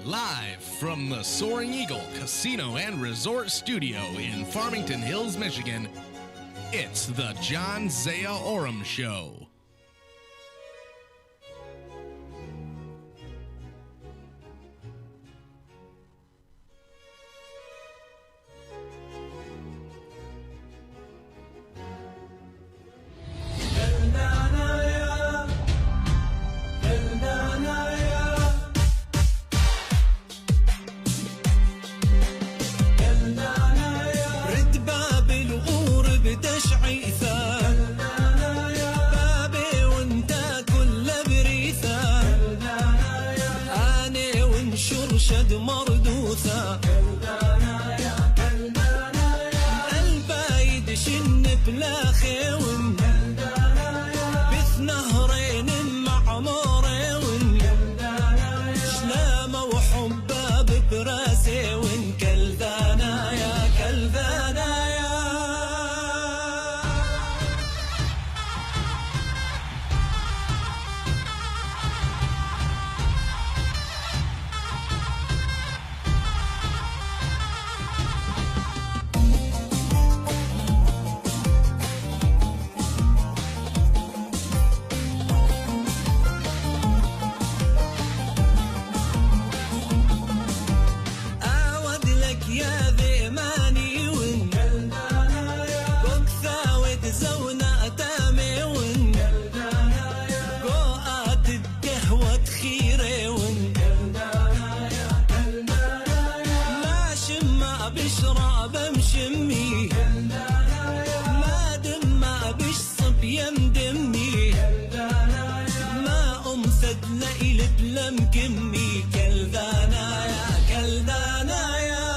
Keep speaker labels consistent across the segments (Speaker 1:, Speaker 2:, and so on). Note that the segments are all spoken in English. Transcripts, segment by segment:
Speaker 1: Live from the Soaring Eagle Casino and Resort Studio in Farmington Hills, Michigan, it's the Zia Oram Show.
Speaker 2: شد مردوثة البايد شن بلا خيون بث نهرين معمورين شلامة وحباب براسي وين كلذانا يا كلذانا يا بشرب مشمي ما دم ما بشصب يمدمي ما أمسد ليل بلم كمي كلذانا يا كلذانا يا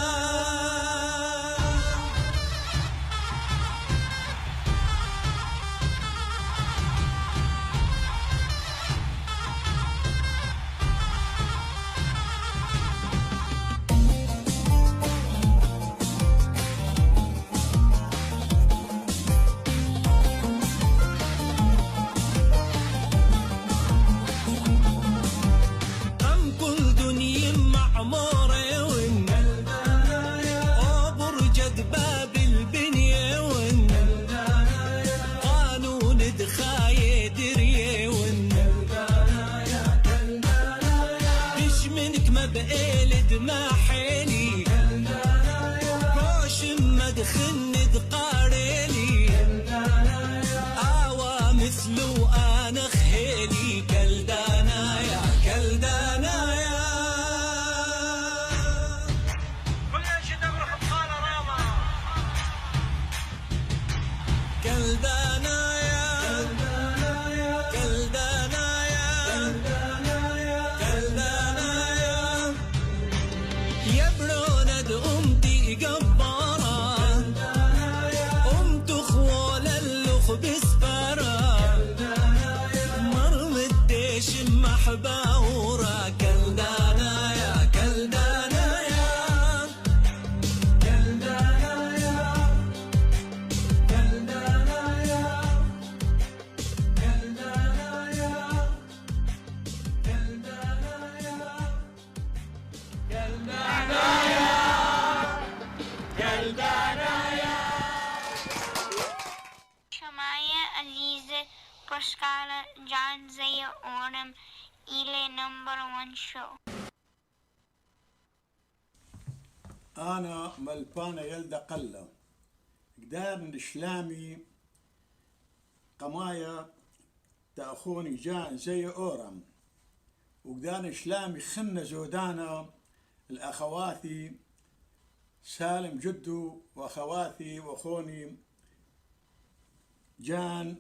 Speaker 2: بقيلد ما حيني كوش مدخن دقاريلي آوا مثلو أنا خيلي كلدانا يا كلدانا يا كل شي دبر خبخانة راما كلدانا محباورة كلدانا يا كلدانا يا كلدانا يا كلدانا يا كلدانا يا كلدانا يا كلدانا يا كلدانا يا
Speaker 3: شماية عزيزة بشكالة زيا أورام إلى نمبر 1 شو.
Speaker 4: أنا ملبانة يلدا قلة قدار نشلامي قمايا تأخوني زيا أورام وقدار نشلامي خنة زودانا الأخواتي سالم جدو وأخواتي وأخوني جان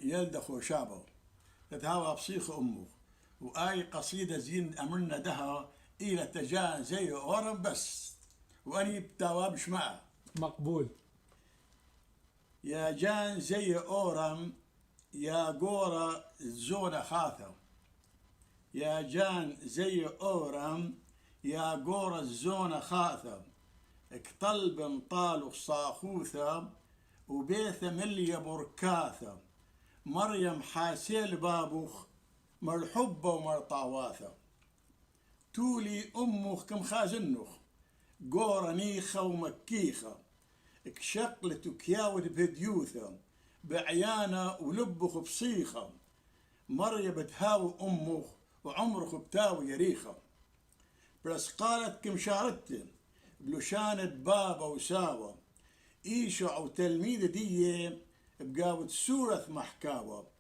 Speaker 4: يلدا خوشابو تتهاوى بصيخ أمه وآي قصيدة زين أمرنا دها إلى تجان زيا أورام بس وأني بتوابش معه
Speaker 5: مقبول.
Speaker 4: يا جان زيا أورام يا قورة الزونة خاثة يا جان زيا أورام يا قورة الزونة خاثة اكطلب طالو صاخوثة وبيث ملي بركاثة مريم حاسيل بابوخ مر حبة ومر طاواثة تولي أمخ كم خازنخ قورة نيخة ومكيخة اكشقلت وكياود بهديوثة بعيانة ولبخ بصيخة مرية بتهاوي أمخ وعمرخ بتاوي يريخة بس قالت كم شارت بلوشانة بابا وساوة إيشع وتلميذ دي بقاوت سورة محكاوة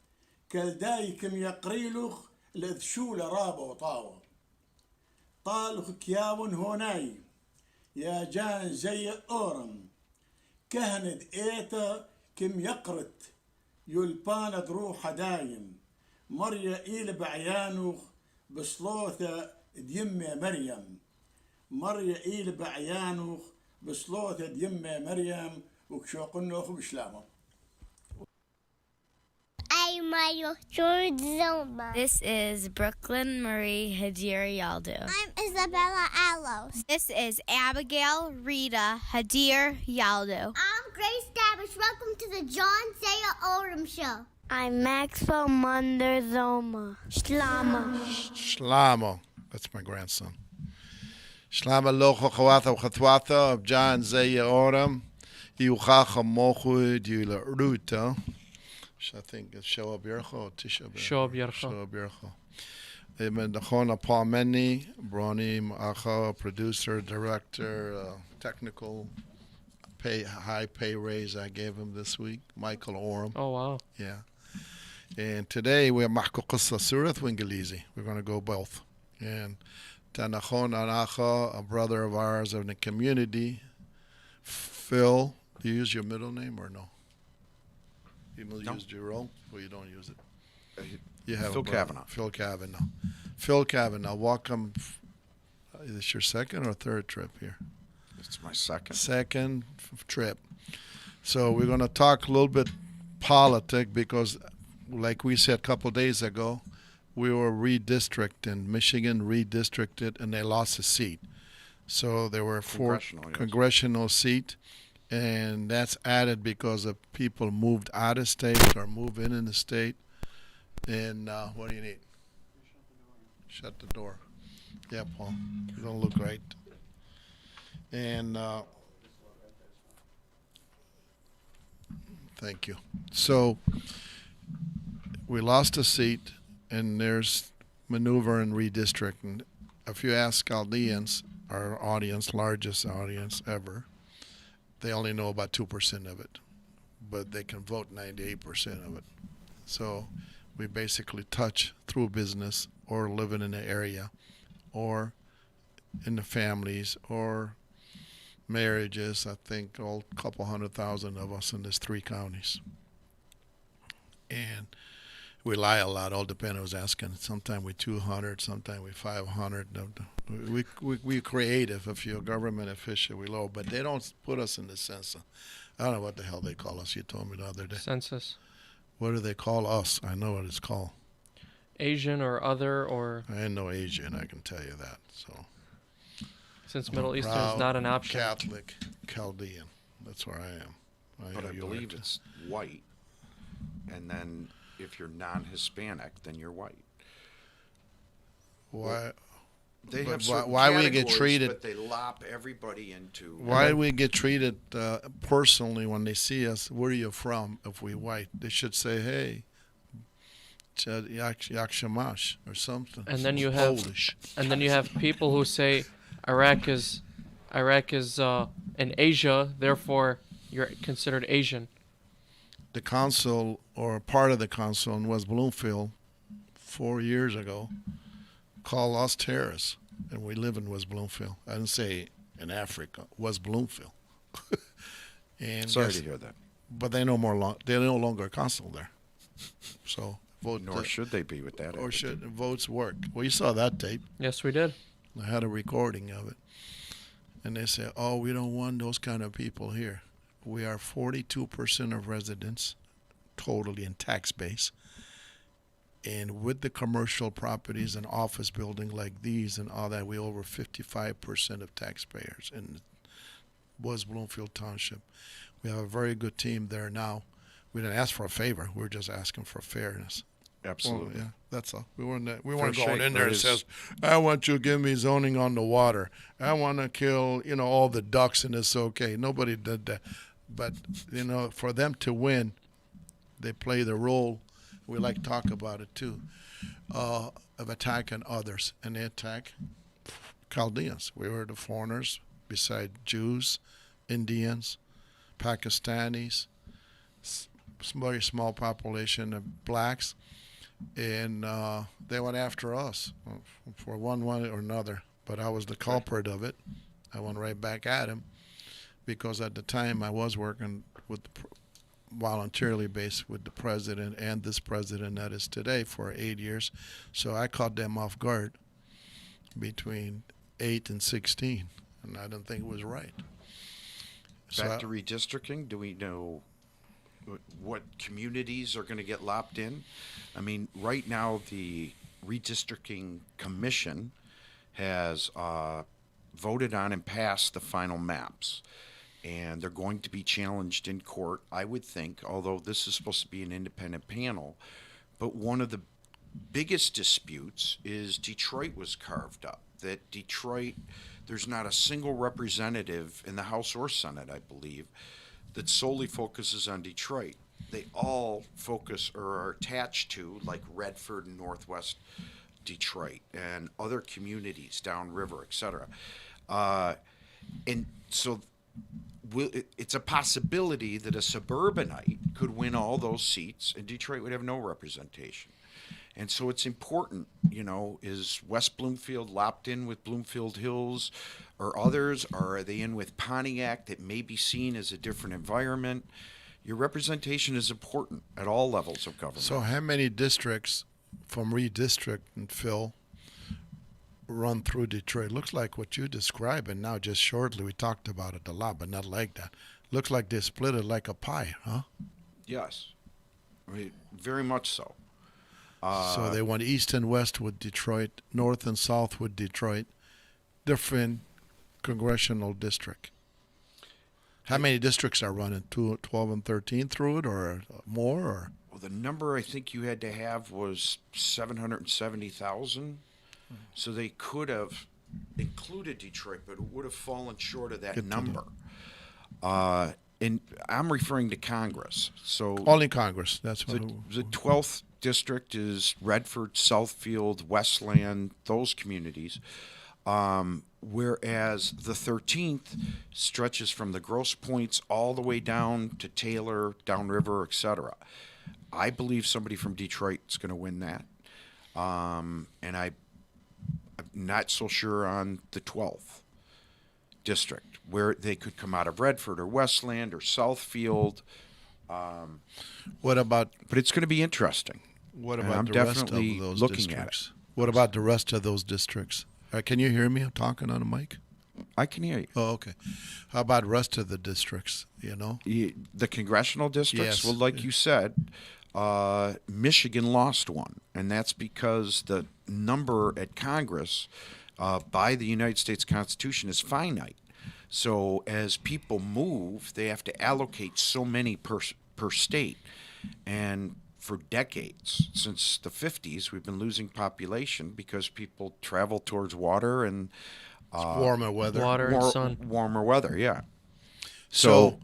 Speaker 4: كالداي كم يقريلخ لذشولة رابة وطاوة طالخ كياون هوناي يا جان زي أورم كهند إيتا كم يقرت يلباند روح دايم مريا إيل بعيانوخ بصلوثة ديمة مريم مريا إيل بعيانوخ بصلوثة ديمة مريم وكشوقنوخ بشلامه
Speaker 5: I'm Mayo George Zoma.
Speaker 6: This is Brooklyn Marie Hadir Yaldo.
Speaker 5: I'm Isabella Alos.
Speaker 6: This is Abigail Rita Hadir Yaldo.
Speaker 5: I'm Grace Davish. Welcome to the John Zia Oram Show.
Speaker 6: I'm Maxwell Munder Zoma. Shlama.
Speaker 7: Shlama. That's my grandson. Shlama locho chawatha uchatwatha of John Zia Oram. Iuchacha mochu diula ruta. I think it's Shoab Yercho or Tisha B'Av.
Speaker 8: Shoab Yercho.
Speaker 7: Shoab Yercho. Amen. Dachona Paul Menny, Bronim Acha, producer, director, technical high pay raise I gave him this week. Michael Oram.
Speaker 8: Oh, wow.
Speaker 7: Yeah. And today we have Mahko Qissa Surath Wingalizi. We're going to go both. And Tanachon Anacha, a brother of ours in the community, Phil. Do you use your middle name or no? You use Jerome, or you don't use it? You have
Speaker 9: Phil Kavanaugh.
Speaker 7: Phil Kavanaugh. Phil Kavanaugh, welcome. Is this your second or third trip here?
Speaker 9: It's my second.
Speaker 7: Second trip. So we're going to talk a little bit politic because, like we said a couple of days ago, we were redistricted. Michigan redistricted, and they lost a seat. So there were four congressional seat. And that's added because of people moved out of state or move in the state. And what do you need? Shut the door. Yeah, Paul. You don't look right. And thank you. So we lost a seat, and there's maneuver and redistricting. If you ask Chaldeans, our audience, largest audience ever, they only know about 2% of it, but they can vote 98% of it. So we basically touch through business or living in the area or in the families or marriages. I think a couple 100,000 of us in these three counties. And we lie a lot, all depending on who's asking. Sometimes we 200, sometimes we 500. We're creative. If you're a government official, we low, but they don't put us in the census. I don't know what the hell they call us. You told me the other day.
Speaker 8: Census.
Speaker 7: What do they call us? I know what it's called.
Speaker 8: Asian or other or...
Speaker 7: I ain't no Asian, I can tell you that. So.
Speaker 8: Since Middle Eastern is not an option.
Speaker 7: Catholic, Chaldean. That's where I am.
Speaker 9: But I believe it's white, and then if you're non-Hispanic, then you're white.
Speaker 7: Why?
Speaker 9: They have certain
Speaker 7: why we get
Speaker 9: categories,
Speaker 7: treated?
Speaker 9: but they lop everybody into.
Speaker 7: Why do we get treated personally when they see us? Where are you from? If we white, they should say, "Hey, Yak Shamash" or something.
Speaker 8: And then you have
Speaker 7: Polish.
Speaker 8: And then you have people who say Iraq is in Asia, therefore you're considered Asian.
Speaker 7: The council or part of the council in West Bloomfield 4 years ago called us terrorists, and we live in West Bloomfield. I didn't say in Africa, West Bloomfield. And
Speaker 9: Sorry to hear that.
Speaker 7: But they no longer a council there. So vote.
Speaker 9: Nor should they be with that.
Speaker 7: Or should votes work? Well, you saw that tape.
Speaker 8: Yes, we did.
Speaker 7: I had a recording of it, and they said, "Oh, we don't want those kind of people here." We are 42% of residents, totally in tax base. And with the commercial properties and office building like these and all that, we over 55% of taxpayers in West Bloomfield Township. We have a very good team there now. We didn't ask for a favor. We were just asking for fairness.
Speaker 9: Absolutely.
Speaker 7: Well, yeah, that's all. We weren't
Speaker 9: Fair
Speaker 7: going
Speaker 9: shake,
Speaker 7: in
Speaker 9: but
Speaker 7: there and
Speaker 9: it's-
Speaker 7: says, "I want you to give me zoning on the water. I want to kill all the ducks and it's okay." Nobody did that, but for them to win, they play the role. We like to talk about it too, of attacking others, and they attack Chaldeans. We were the foreigners beside Jews, Indians, Pakistanis, very small population of blacks, and they went after us for one way or another. But I was the culprit of it. I went right back at him because at the time I was working with voluntarily based with the president and this president that is today for 8 years. So I caught them off guard between 8 and 16, and I didn't think it was right.
Speaker 9: Back to redistricting, do we know what communities are going to get lopped in? I mean, right now the redistricting commission has voted on and passed the final maps, and they're going to be challenged in court, I would think, although this is supposed to be an independent panel. But one of the biggest disputes is Detroit was carved up. That Detroit, there's not a single representative in the House or Senate, I believe, that solely focuses on Detroit. They all focus or are attached to, like Redford and Northwest Detroit and other communities downriver, etc. And so it's a possibility that a suburbanite could win all those seats and Detroit would have no representation. And so it's important, is West Bloomfield lopped in with Bloomfield Hills or others, or are they in with Pontiac that may be seen as a different environment? Your representation is important at all levels of government.
Speaker 7: So how many districts from redistricting, Phil, run through Detroit? Looks like what you described, and now just shortly, we talked about it a lot, but not like that. Looks like they split it like a pie, huh?
Speaker 9: Yes, I mean, very much so.
Speaker 7: So they went east and west with Detroit, north and south with Detroit, different congressional district. How many districts are running? 12 and 13 through it, or more? Or?
Speaker 9: Well, the number I think you had to have was 770,000. So they could have included Detroit, but it would have fallen short of that number. And I'm referring to Congress. So
Speaker 7: only Congress. That's what
Speaker 9: the 12th district is Redford, Southfield, Westland, those communities. Whereas the 13th stretches from the Grosse Points all the way down to Taylor, downriver, etc. I believe somebody from Detroit is going to win that. And I'm not so sure on the 12th district, where they could come out of Redford or Westland or Southfield.
Speaker 7: What about?
Speaker 9: But it's going to be interesting.
Speaker 7: What
Speaker 9: And
Speaker 7: about
Speaker 9: I'm
Speaker 7: the rest of
Speaker 9: definitely
Speaker 7: those
Speaker 9: looking
Speaker 7: districts?
Speaker 9: at it.
Speaker 7: What about the rest of those districts? Can you hear me? I'm talking on a mic.
Speaker 9: I can hear you.
Speaker 7: Oh, okay. How about the rest of the districts?
Speaker 9: The congressional districts.
Speaker 7: Yes.
Speaker 9: Well, like you said, Michigan lost one, and that's because the number at Congress by the United States Constitution is finite. So as people move, they have to allocate so many per state, and for decades, since the 50s, we've been losing population because people travel towards water and
Speaker 7: warmer weather.
Speaker 8: Water and sun.
Speaker 9: warmer weather. Yeah.
Speaker 7: So,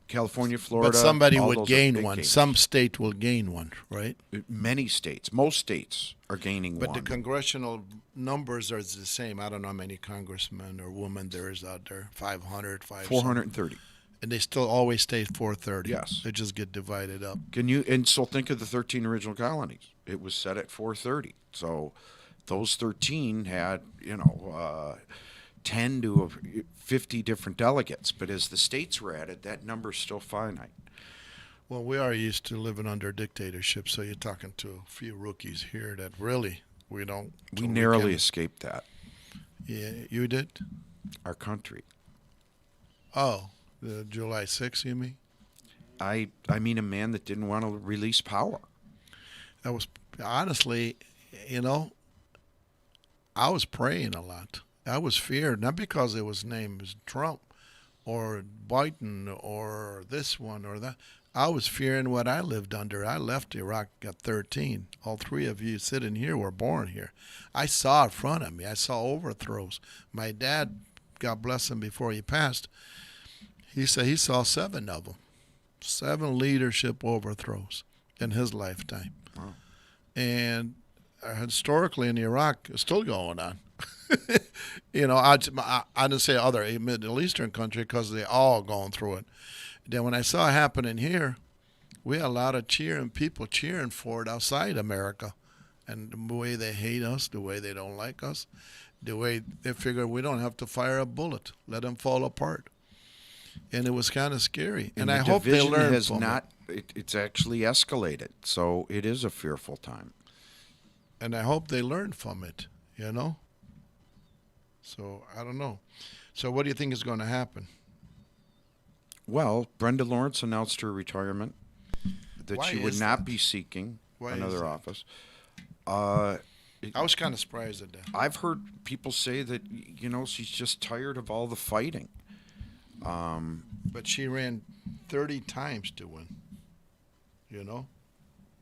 Speaker 9: California, Florida.
Speaker 7: but somebody
Speaker 9: all
Speaker 7: would
Speaker 9: those are
Speaker 7: gain
Speaker 9: big
Speaker 7: one.
Speaker 9: gains.
Speaker 7: Some state will gain one, right?
Speaker 9: Many states, most states are gaining
Speaker 7: But
Speaker 9: one.
Speaker 7: the congressional numbers are the same. I don't know how many congressmen or women there is out there. 500,
Speaker 9: 430.
Speaker 7: and they still always stay 430.
Speaker 9: Yes.
Speaker 7: They just get divided up.
Speaker 9: And so think of the 13 original colonies. It was set at 430. So those 13 had, 10 to 50 different delegates. But as the states were added, that number's still finite.
Speaker 7: Well, we are used to living under dictatorship, so you're talking to a few rookies here that really we don't.
Speaker 9: We narrowly escaped that,
Speaker 7: Yeah, you did?
Speaker 9: our country.
Speaker 7: Oh, the July 6th, you mean?
Speaker 9: I mean a man that didn't want to release power.
Speaker 7: That was, honestly, I was praying a lot. I was feared, not because it was named as Trump or Biden or this one or that. I was fearing what I lived under. I left Iraq at 13. All three of you sitting here were born here. I saw in front of me. I saw overthrows. My dad, God bless him before he passed, he said he saw 7 of them. 7 leadership overthrows in his lifetime.
Speaker 9: Wow.
Speaker 7: And historically in Iraq, it's still going on. I didn't say other Middle Eastern country because they all going through it. Then when I saw it happening here, we had a lot of people cheering for it outside America. And the way they hate us, the way they don't like us, the way they figure we don't have to fire a bullet, let them fall apart. And it was kind of scary. And I hope they learn from it.
Speaker 9: It's actually escalated, so it is a fearful time.
Speaker 7: And I hope they learn from it, So, I don't know. So what do you think is going to happen?
Speaker 9: Well, Brenda Lawrence announced her retirement, that
Speaker 7: Why
Speaker 9: she would
Speaker 7: is
Speaker 9: not
Speaker 7: that?
Speaker 9: be seeking
Speaker 7: Why is
Speaker 9: another
Speaker 7: that?
Speaker 9: office.
Speaker 7: I was kind of surprised at that.
Speaker 9: I've heard people say that, she's just tired of all the fighting.
Speaker 7: But she ran 30 times to win,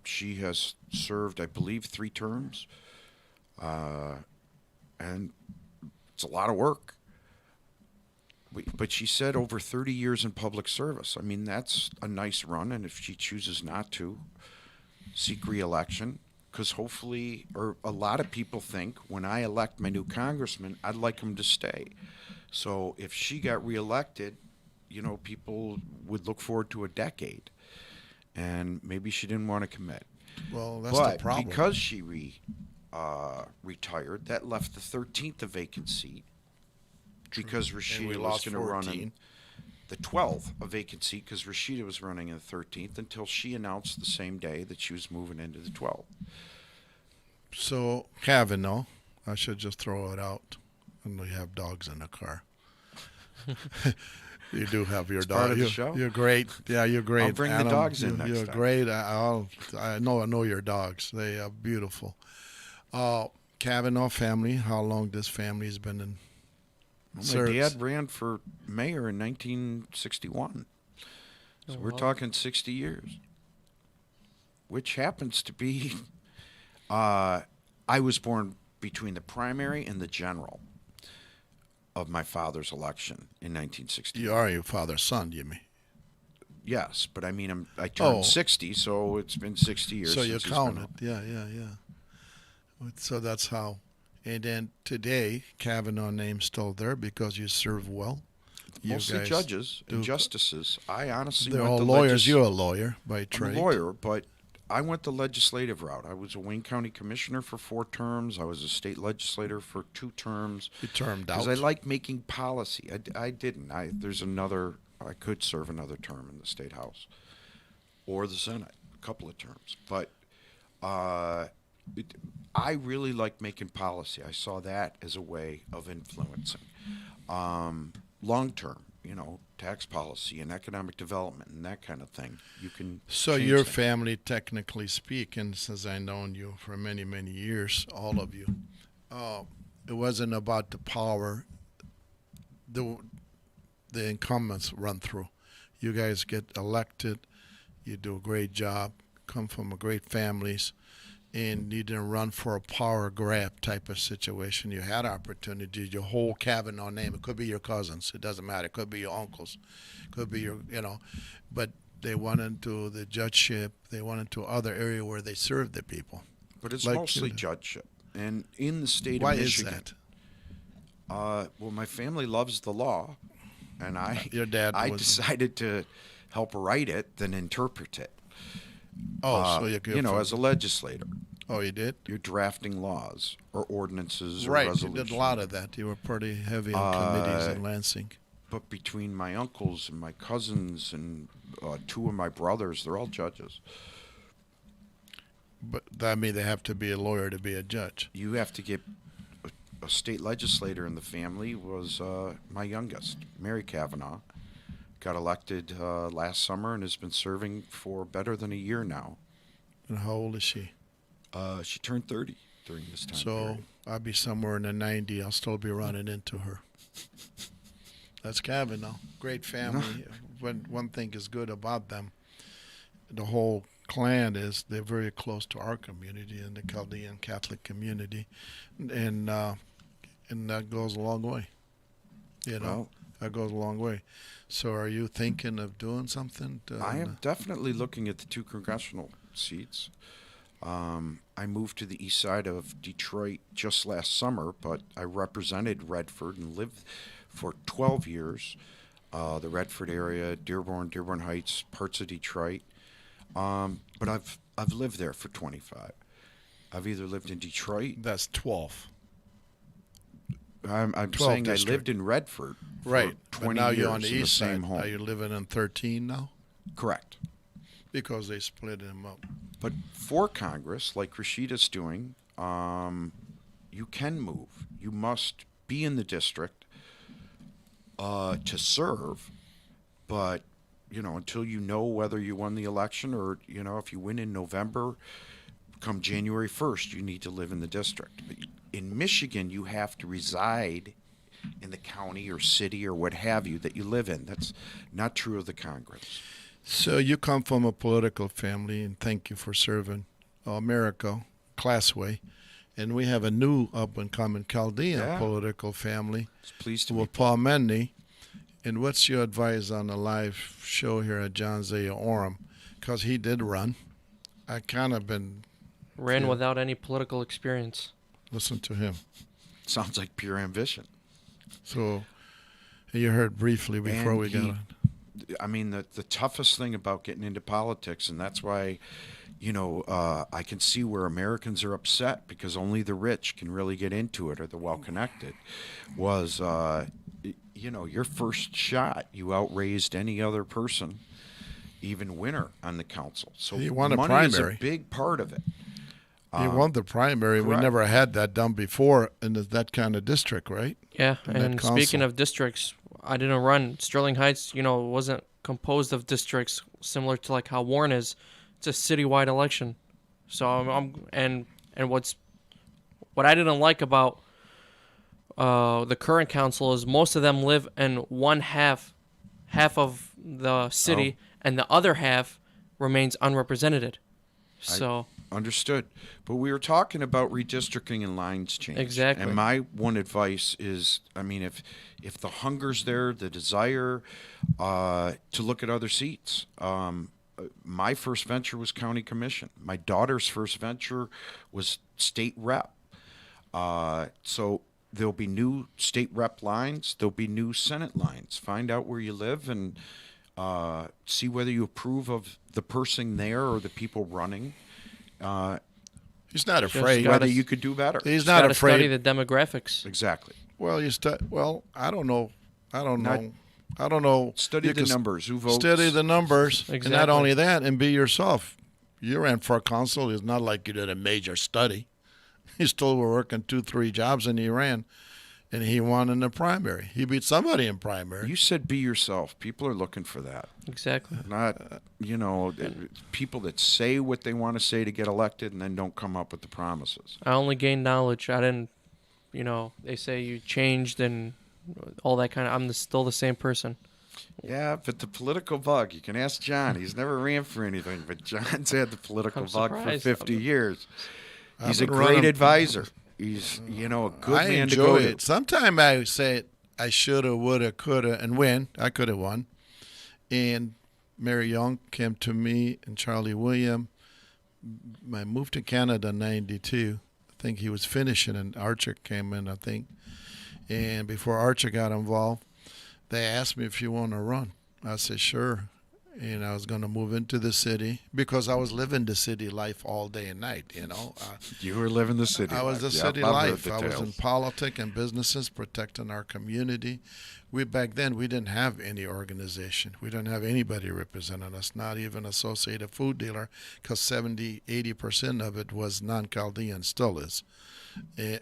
Speaker 9: She has served, I believe, 3 terms. And it's a lot of work. But she said over 30 years in public service. I mean, that's a nice run. And if she chooses not to seek re-election, because hopefully, or a lot of people think when I elect my new congressman, I'd like him to stay. So if she got reelected, people would look forward to a decade. And maybe she didn't want to commit.
Speaker 7: Well, that's
Speaker 9: But
Speaker 7: the problem.
Speaker 9: because she retired, that left the 13th a vacant seat. Because Rashida was
Speaker 7: lost
Speaker 9: going to run
Speaker 7: 14.
Speaker 9: in the 12th a vacant seat because Rashida was running in the 13th until she announced the same day that she was moving into the 12th.
Speaker 7: So, Kavanaugh, I should just throw it out. And we have dogs in the car. You do have your dog.
Speaker 9: part of the show.
Speaker 7: You're great. Yeah, you're great.
Speaker 9: I'll bring the
Speaker 7: Adam,
Speaker 9: dogs in next
Speaker 7: You're
Speaker 9: time.
Speaker 7: great. I know your dogs. They are beautiful. Kavanaugh family. How long this family has been in
Speaker 9: Well, my
Speaker 7: service?
Speaker 9: dad ran for mayor in 1961. So we're
Speaker 8: wow.
Speaker 9: talking 60 years, which happens to be, I was born between the primary and the general of my father's election in 1960.
Speaker 7: You are your father's son, you mean?
Speaker 9: Yes, but I mean, I turned 60, so it's been 60 years
Speaker 7: So
Speaker 9: since
Speaker 7: you
Speaker 9: he's been
Speaker 7: counted.
Speaker 9: up.
Speaker 7: Yeah. So that's how. And then today, Kavanaugh name's still there because you serve well. You
Speaker 9: Mostly
Speaker 7: guys
Speaker 9: judges and
Speaker 7: do-
Speaker 9: justices. I honestly
Speaker 7: They're
Speaker 9: went
Speaker 7: all
Speaker 9: the
Speaker 7: lawyers. You're a lawyer by
Speaker 9: I'm
Speaker 7: trade.
Speaker 9: a lawyer, but I went the legislative route. I was a Wayne County commissioner for 4 terms. I was a state legislator for 2 terms.
Speaker 7: You termed out.
Speaker 9: Because I like making policy. I didn't. I could serve another term in the state house or the Senate, a couple of terms. But I really like making policy. I saw that as a way of influencing. Long term, tax policy and economic development and that kind of thing. You can.
Speaker 7: So
Speaker 9: change
Speaker 7: your
Speaker 9: things.
Speaker 7: family, technically speaking, since I've known you for many, many years, all of you, it wasn't about the power the incumbents run through. You guys get elected. You do a great job. Come from great families. And you didn't run for a power grab type of situation. You had opportunity. Your whole Kavanaugh name. It could be your cousins. It doesn't matter. It could be your uncles. It could be But they went into the judgeship. They went into other area where they served the people.
Speaker 9: But it's
Speaker 7: Like,
Speaker 9: mostly judgeship. And in the state
Speaker 7: Why
Speaker 9: of
Speaker 7: is
Speaker 9: Michigan.
Speaker 7: that?
Speaker 9: Well, my family loves the law. And
Speaker 7: Your dad
Speaker 9: I
Speaker 7: was-
Speaker 9: decided to help write it than interpret it.
Speaker 7: Oh, so you
Speaker 9: as a legislator.
Speaker 7: Oh, you did?
Speaker 9: You're drafting laws or ordinances or
Speaker 7: Right. You
Speaker 9: resolutions.
Speaker 7: did a lot of that. You were pretty heavy on committees in Lansing.
Speaker 9: But between my uncles and my cousins and 2 of my brothers, they're all judges.
Speaker 7: But that means they have to be a lawyer to be a judge.
Speaker 9: You have to get a state legislator in the family was my youngest, Mary Kavanaugh. Got elected last summer and has been serving for better than a year now.
Speaker 7: And how old is she?
Speaker 9: She turned 30 during this time
Speaker 7: So
Speaker 9: period.
Speaker 7: I'll be somewhere in the 90s. I'll still be running into her. That's Kavanaugh. Great family. One thing is good about them. the whole clan they're very close to our community and the Chaldean Catholic community, and that goes a long way.
Speaker 9: Well,
Speaker 7: That goes a long way. So, are you thinking of doing something?
Speaker 9: I am definitely looking at the 2 congressional seats. I moved to the east side of Detroit just last summer, but I represented Redford and lived for 12 years. The Redford area, Dearborn Heights, parts of Detroit. But I've lived there for 25. I've either lived in Detroit.
Speaker 7: That's 12.
Speaker 9: I'm
Speaker 7: 12
Speaker 9: saying
Speaker 7: district.
Speaker 9: I lived in Redford for
Speaker 7: Right.
Speaker 9: 20
Speaker 7: but now
Speaker 9: years
Speaker 7: you're on the
Speaker 9: in
Speaker 7: east
Speaker 9: the same
Speaker 7: side.
Speaker 9: home.
Speaker 7: Are you living in 13 now?
Speaker 9: Correct.
Speaker 7: Because they split them up.
Speaker 9: But for Congress, like Rashida's doing, you can move. You must be in the district to serve, but until you know whether you won the election or if you win in November, come January 1st, you need to live in the district. But in Michigan, you have to reside in the county or city or what have you that you live in. That's not true of the Congress.
Speaker 7: So you come from a political family, and thank you for serving America, Classway. And we have a new up-and-coming Chaldean political family
Speaker 9: Pleased to
Speaker 7: with Paul Mendy. And what's your advice on the live show here at John Zia Oram? Because he did run. I kind of been...
Speaker 8: Ran without any political experience.
Speaker 7: Listen to him.
Speaker 9: Sounds like pure ambition.
Speaker 7: So you heard briefly before we got on.
Speaker 9: I mean, the toughest thing about getting into politics, and that's why, I can see where Americans are upset because only the rich can really get into it or the well-connected, was, your first shot, you outraised any other person, even winner on the council. So
Speaker 7: He won a
Speaker 9: money
Speaker 7: primary.
Speaker 9: is a big part of it.
Speaker 7: He won the primary.
Speaker 9: correct.
Speaker 7: We never had that done before in that kind of district, right?
Speaker 8: Yeah,
Speaker 7: In that
Speaker 8: and speaking
Speaker 7: council.
Speaker 8: of districts, I didn't run. Sterling Heights, wasn't composed of districts similar to like how Warren is. It's a citywide election. So and what I didn't like about the current council is most of them live in one half of the city, and the other half remains unrepresented. So
Speaker 9: Understood. But we were talking about redistricting and lines change.
Speaker 8: Exactly.
Speaker 9: And my one advice is, if the hunger's there, the desire to look at other seats. My first venture was county commission. My daughter's first venture was state rep. So there'll be new state rep lines. There'll be new Senate lines. Find out where you live and see whether you approve of the person there or the people running.
Speaker 7: He's not afraid.
Speaker 9: Whether you could do better.
Speaker 7: He's
Speaker 8: just
Speaker 7: not
Speaker 8: gotta study
Speaker 7: afraid.
Speaker 8: the demographics.
Speaker 9: Exactly.
Speaker 7: Well, I don't know. I don't know.
Speaker 9: Study
Speaker 7: You
Speaker 9: the
Speaker 7: can
Speaker 9: numbers. Who votes?
Speaker 7: Study the numbers. And not
Speaker 8: Exactly.
Speaker 7: only that, and be yourself. You ran for council. It's not like you did a major study. You still were working 2-3 jobs, and he ran. And he won in the primary. He beat somebody in primary.
Speaker 9: You said be yourself. People are looking for that.
Speaker 8: Exactly.
Speaker 9: Not, people that say what they want to say to get elected and then don't come up with the promises.
Speaker 8: I only gained knowledge. I didn't, they say you changed and all that kind of. I'm still the same person.
Speaker 9: Yeah, but the political bug, you can ask John. He's never ran for anything, but John's had the political
Speaker 8: I'm
Speaker 9: bug
Speaker 8: surprised.
Speaker 9: for 50 years. He's a
Speaker 7: been
Speaker 9: great
Speaker 7: running-
Speaker 9: advisor. He's, a good
Speaker 7: I
Speaker 9: man to go
Speaker 7: enjoy
Speaker 9: to.
Speaker 7: it. Sometimes I say I shoulda, woulda, coulda, and win. I could have won. And Mary Young came to me and Charlie William. I moved to Canada in 92. I think he was finishing, and Archer came in, I think. And before Archer got involved, they asked me if you want to run. I said, sure. And I was going to move into the city because I was living the city life all day and night,
Speaker 9: You were living the city
Speaker 7: I was
Speaker 9: life.
Speaker 7: the
Speaker 9: Yep,
Speaker 7: city
Speaker 9: I've heard
Speaker 7: life.
Speaker 9: the
Speaker 7: I was in
Speaker 9: tales.
Speaker 7: politics and businesses, protecting our community. Back then, we didn't have any organization. We didn't have anybody representing us, not even Associated Food Dealer, because 70-80% of it was non-Chaldean, still is,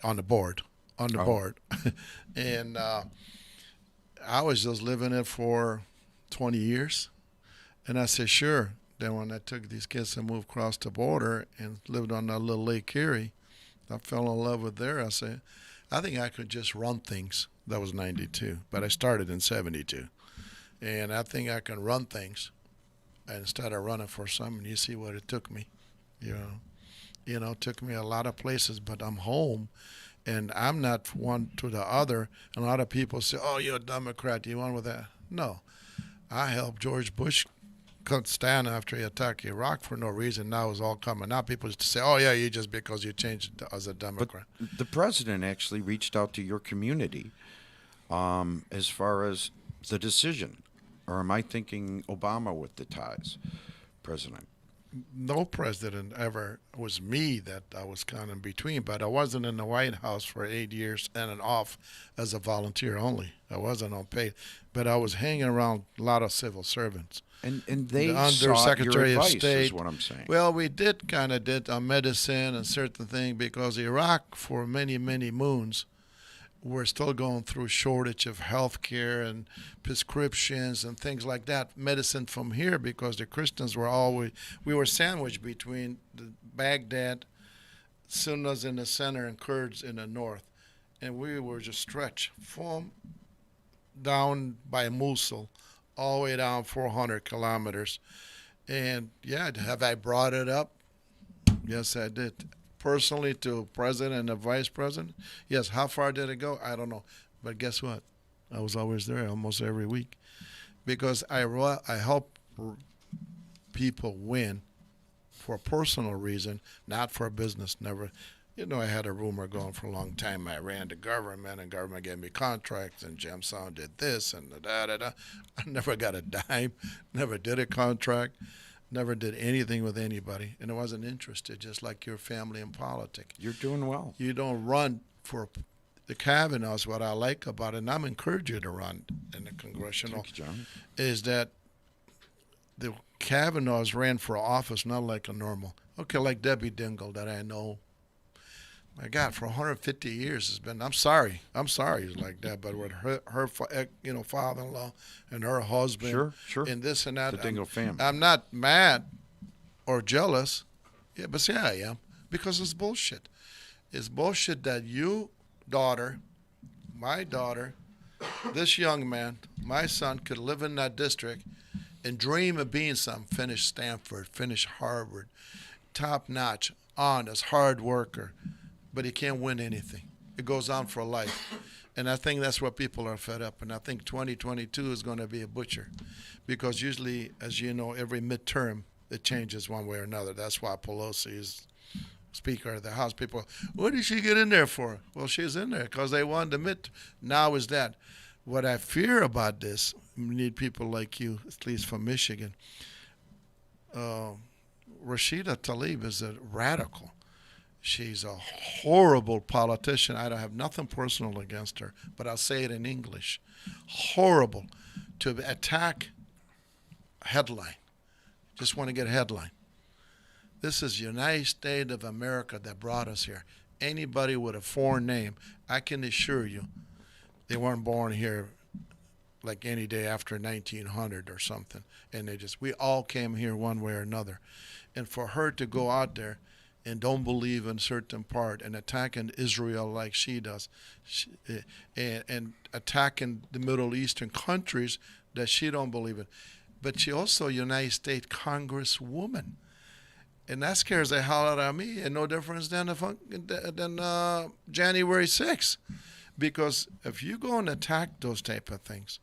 Speaker 7: on the board. And I was just living it for 20 years. And I said, sure. Then when I took these kids and moved across the border and lived on that little Lake Erie, I fell in love with there. I said, I think I could just run things. That was 92, but I started in 72. And I think I can run things. and started running for something. You see what it took me, it took me a lot of places, but I'm home, and I'm not one to the other. And a lot of people say, "Oh, you're a Democrat. You want with that?" No, I helped George Bush couldn't stand after he attacked Iraq for no reason. Now it's all coming out. People used to say, "Oh yeah, you just because you changed as a Democrat."
Speaker 9: But the president actually reached out to your community as far as the decision. Or am I thinking Obama with the ties, president?
Speaker 7: No president ever was me that I was kind of in between, but I wasn't in the White House for 8 years and off as a volunteer only. I wasn't on paid, but I was hanging around a lot of civil servants.
Speaker 9: And they
Speaker 7: The
Speaker 9: sought your
Speaker 7: Undersecretary of
Speaker 9: advice,
Speaker 7: State.
Speaker 9: is what I'm saying.
Speaker 7: Well, we did medicine and certain things because Iraq for many, many moons we're still going through shortage of health care and prescriptions and things like that. Medicine from here because the Christians we were sandwiched between the Baghdad, Sunnis in the center and Kurds in the north. And we were just stretched from down by Mosul all the way down 400 kilometers. And yeah, have I brought it up? Yes, I did. Personally to president and the vice president? Yes. How far did it go? I don't know. But guess what? I was always there almost every week because I help people win for a personal reason, not for a business. Never. I had a rumor going for a long time. I ran the government, and government gave me contracts, and Gemstone did this, and da-da-da. I never got a dime, never did a contract. Never did anything with anybody, and I wasn't interested, just like your family in politics.
Speaker 9: You're doing well.
Speaker 7: You don't run for the Kavanaughs. What I like about it, and I'm encouraging you to run in the congressional,
Speaker 9: Thank you, John.
Speaker 7: is that the Kavanaughs ran for office not like a normal. Okay, like Debbie Dingell that I know. My God, for 150 years has been. I'm sorry it's like that, but with her father-in-law and her husband,
Speaker 9: Sure,
Speaker 7: and this and that.
Speaker 9: The Dingell family.
Speaker 7: I'm not mad or jealous. Yeah, but see, I am because it's bullshit. It's bullshit that my daughter, this young man, my son could live in that district and dream of being something. Finish Stanford, finish Harvard, top notch, honest, hard worker. But he can't win anything. It goes on for life. And I think that's what people are fed up. And I think 2022 is going to be a butcher. Because usually, as you know, every midterm, it changes one way or another. That's why Pelosi is Speaker of the House. People, what did she get in there for? Well, she's in there because they won the mid. Now is that. What I fear about this, we need people like you, at least from Michigan. Rashida Tlaib is a radical. She's a horrible politician. I don't have nothing personal against her, but I'll say it in English. Horrible to attack headline. Just want to get a headline. This is United States of America that brought us here. Anybody with a foreign name, I can assure you, they weren't born here like any day after 1900 or something. And we all came here one way or another. And for her to go out there and don't believe in certain part and attacking Israel like she does, and attacking the Middle Eastern countries that she don't believe in. But she also a United States Congresswoman. And that scares the hell out of me, and no difference than January 6th. Because if you go and attack those type of things,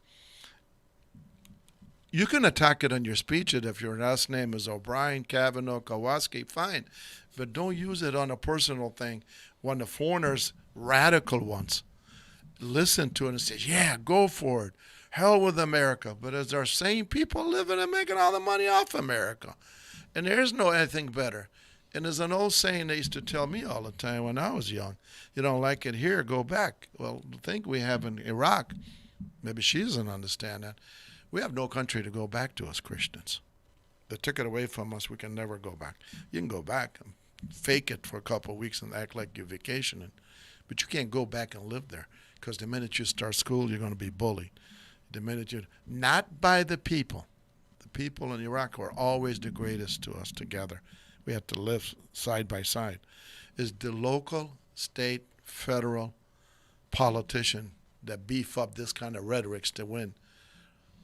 Speaker 7: you can attack it on your speech, and if your last name is O'Brien, Kavanaugh, Kowalski, fine. But don't use it on a personal thing when the foreigners, radical ones, listen to it and say, yeah, go for it. Hell with America. But as our same people living and making all the money off America. And there is no anything better. And there's an old saying they used to tell me all the time when I was young. You don't like it here, go back. Well, the thing we have in Iraq, maybe she doesn't understand that. We have no country to go back to as Christians. They took it away from us. We can never go back. You can go back and fake it for a couple of weeks and act like you're vacationing. But you can't go back and live there because the minute you start school, you're going to be bullied. The minute not by the people. The people in Iraq were always the greatest to us together. We have to live side by side. Is the local, state, federal politician that beef up this kind of rhetorics to win.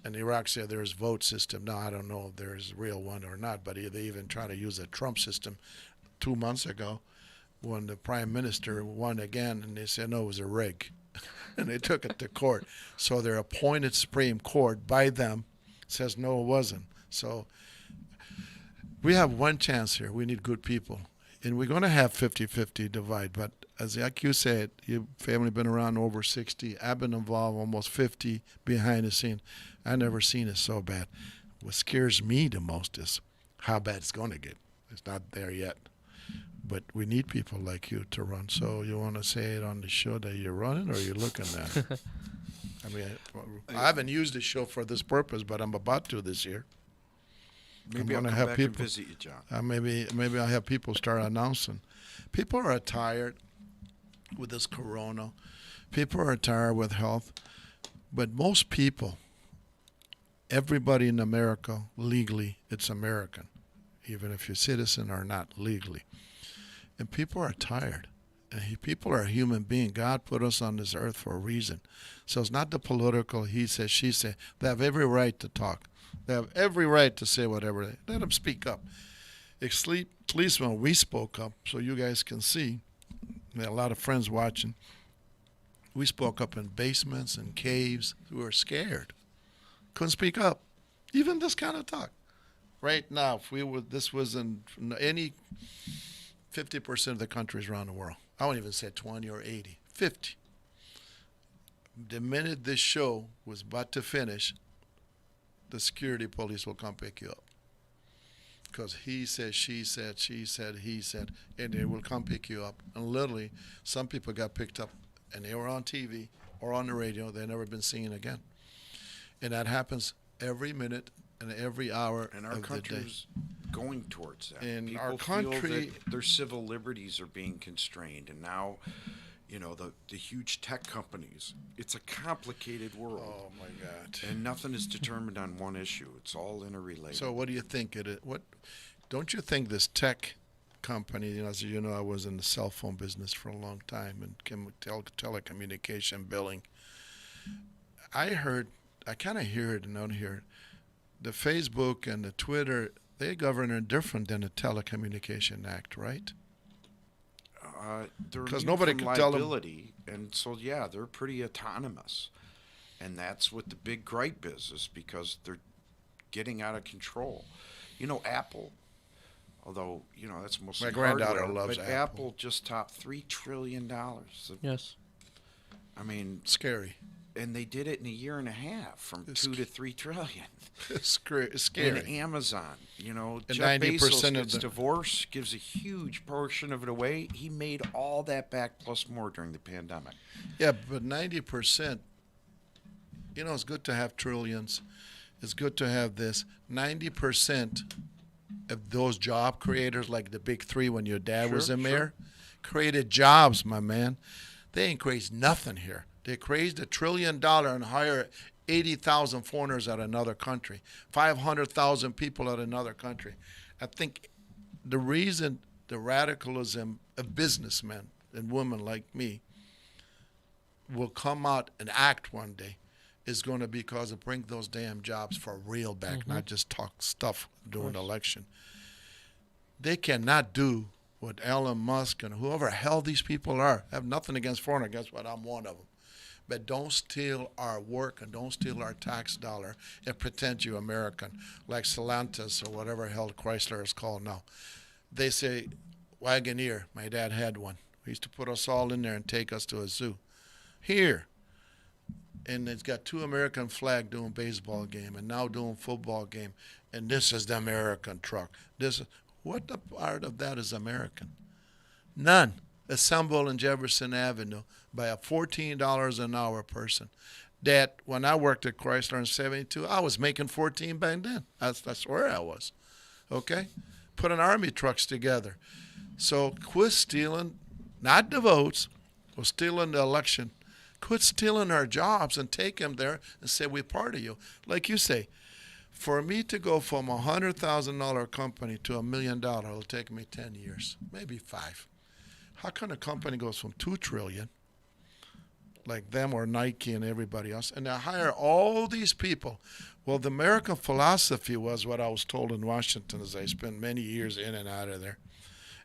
Speaker 7: And Iraq said there's vote system. Now, I don't know if there's a real one or not, but they even tried to use a Trump system 2 months ago when the prime minister won again, and they said, no, it was a rig. And they took it to court. So their appointed Supreme Court by them says, no, it wasn't. So we have one chance here. We need good people. And we're going to have 50-50 divide. But as like you said, your family been around over 60. I've been involved almost 50 behind the scene. I never seen it so bad. What scares me the most is how bad it's going to get. It's not there yet. But we need people like you to run. So you want to say it on the show that you're running, or you're looking at it? I mean, I haven't used the show for this purpose, but I'm about to this year.
Speaker 9: Maybe I'll come back and visit you, John.
Speaker 7: Maybe I'll have people start announcing. People are tired with this corona. People are tired with health. But most people, everybody in America, legally, it's American, even if you're citizen or not legally. And people are tired. And people are a human being. God put us on this earth for a reason. So it's not the political he said, she said. They have every right to talk. They have every right to say whatever. Let them speak up. At least when we spoke up, so you guys can see, we had a lot of friends watching. We spoke up in basements and caves. We were scared. Couldn't speak up. Even this kind of talk. Right now, if this was in any 50% of the countries around the world. I won't even say 20 or 80. 50. The minute this show was about to finish, the security police will come pick you up. Because he said, she said, he said, and they will come pick you up. And literally, some people got picked up, and they were on TV or on the radio. They've never been seen again. And that happens every minute and every hour
Speaker 9: and our
Speaker 7: of the day.
Speaker 9: country's going towards that.
Speaker 7: In
Speaker 9: People
Speaker 7: our country,
Speaker 9: feel that their civil liberties are being constrained, and now, you know, the huge tech companies. It's a complicated world.
Speaker 7: Oh my God!
Speaker 9: And nothing is determined on one issue. It's all interrelated.
Speaker 7: So, what do you think it is? What don't you think this tech company? You know, as you know, I was in the cell phone business for a long time and telecommunication billing. I kind of hear it and don't hear it. The Facebook and the Twitter, they govern it different than the Telecommunication Act, right?
Speaker 9: Because
Speaker 7: nobody can tell them.
Speaker 9: And so, yeah, they're pretty autonomous. And that's what the big gripe is because they're getting out of control. You know, Apple, although, you know, that's mostly
Speaker 7: my granddaughter
Speaker 9: hardware,
Speaker 7: loves
Speaker 9: but
Speaker 7: Apple.
Speaker 9: just topped $3 trillion.
Speaker 8: Yes.
Speaker 9: I mean,
Speaker 7: scary.
Speaker 9: And they did it in a year and a half, from $2 to $3 trillion.
Speaker 7: It's scary.
Speaker 9: And Amazon, you know,
Speaker 7: and
Speaker 9: Jeff
Speaker 7: 90%
Speaker 9: Bezos
Speaker 7: of
Speaker 9: gets divorced, gives a huge portion of it away. He made all that back plus more during the pandemic.
Speaker 7: Yeah, but 90%. You know, it's good to have trillions. It's good to have this. 90% of those job creators, like the big three when your dad was a mayor, created jobs, my man. They ain't created nothing here. They created $1 trillion and hire 80,000 foreigners at another country, 500,000 people at another country. I think the reason the radicalism of businessmen and women like me will come out and act one day is going to be because it brings those damn jobs for real back, not just talk stuff during the election. They cannot do what Elon Musk and whoever hell these people are. I have nothing against foreigners. Guess what? I'm one of them. But don't steal our work and don't steal our tax dollar and pretend you're American, like Stellantis or whatever hell Chrysler is called now. They say, Wagoneer, my dad had one. He used to put us all in there and take us to a zoo. Here. And it's got 2 American flag doing baseball game and now doing football game. And this is the American truck. What the part of that is American? None. Assembled in Jefferson Avenue by a $14 an hour person. That when I worked at Chrysler in 72, I was making 14 back then. That's where I was. Okay? Putting army trucks together. So quit stealing, not the votes, or stealing the election. Quit stealing our jobs and take them there and say we're part of you. Like you say, for me to go from a $100,000 company to $1 million, it'll take me 10 years, maybe 5. How can a company goes from $2 trillion, like them or Nike and everybody else, and they hire all these people Well, the American philosophy was what I was told in Washington as I spent many years in and out of there.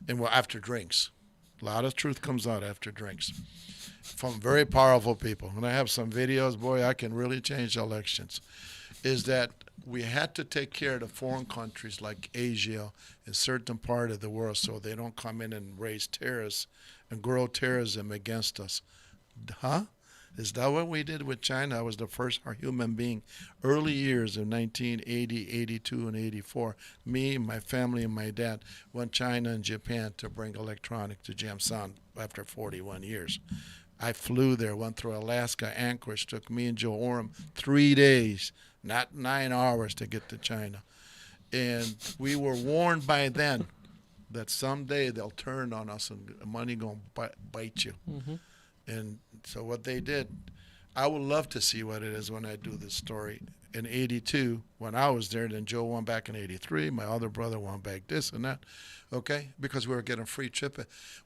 Speaker 7: And well, after drinks. A lot of truth comes out after drinks from very powerful people. And I have some videos, boy, I can really change elections. Is that we had to take care of the foreign countries like Asia and certain part of the world so they don't come in and raise terrorists and grow terrorism against us. Huh? Is that what we did with China? I was the first human being, early years of 1980, 82, and 84. Me, my family, and my dad went China and Japan to bring electronic to Jamsan after 41 years. I flew there, went through Alaska, Anchorage, took me and Zia Oram 3 days, not 9 hours to get to China. And we were warned by then that someday they'll turn on us and money going to bite you.
Speaker 8: Mm-hmm.
Speaker 7: And so what they did, I would love to see what it is when I do this story. In 82, when I was there, then Joe went back in 83. My other brother went back this and that, okay? Because we were getting a free trip.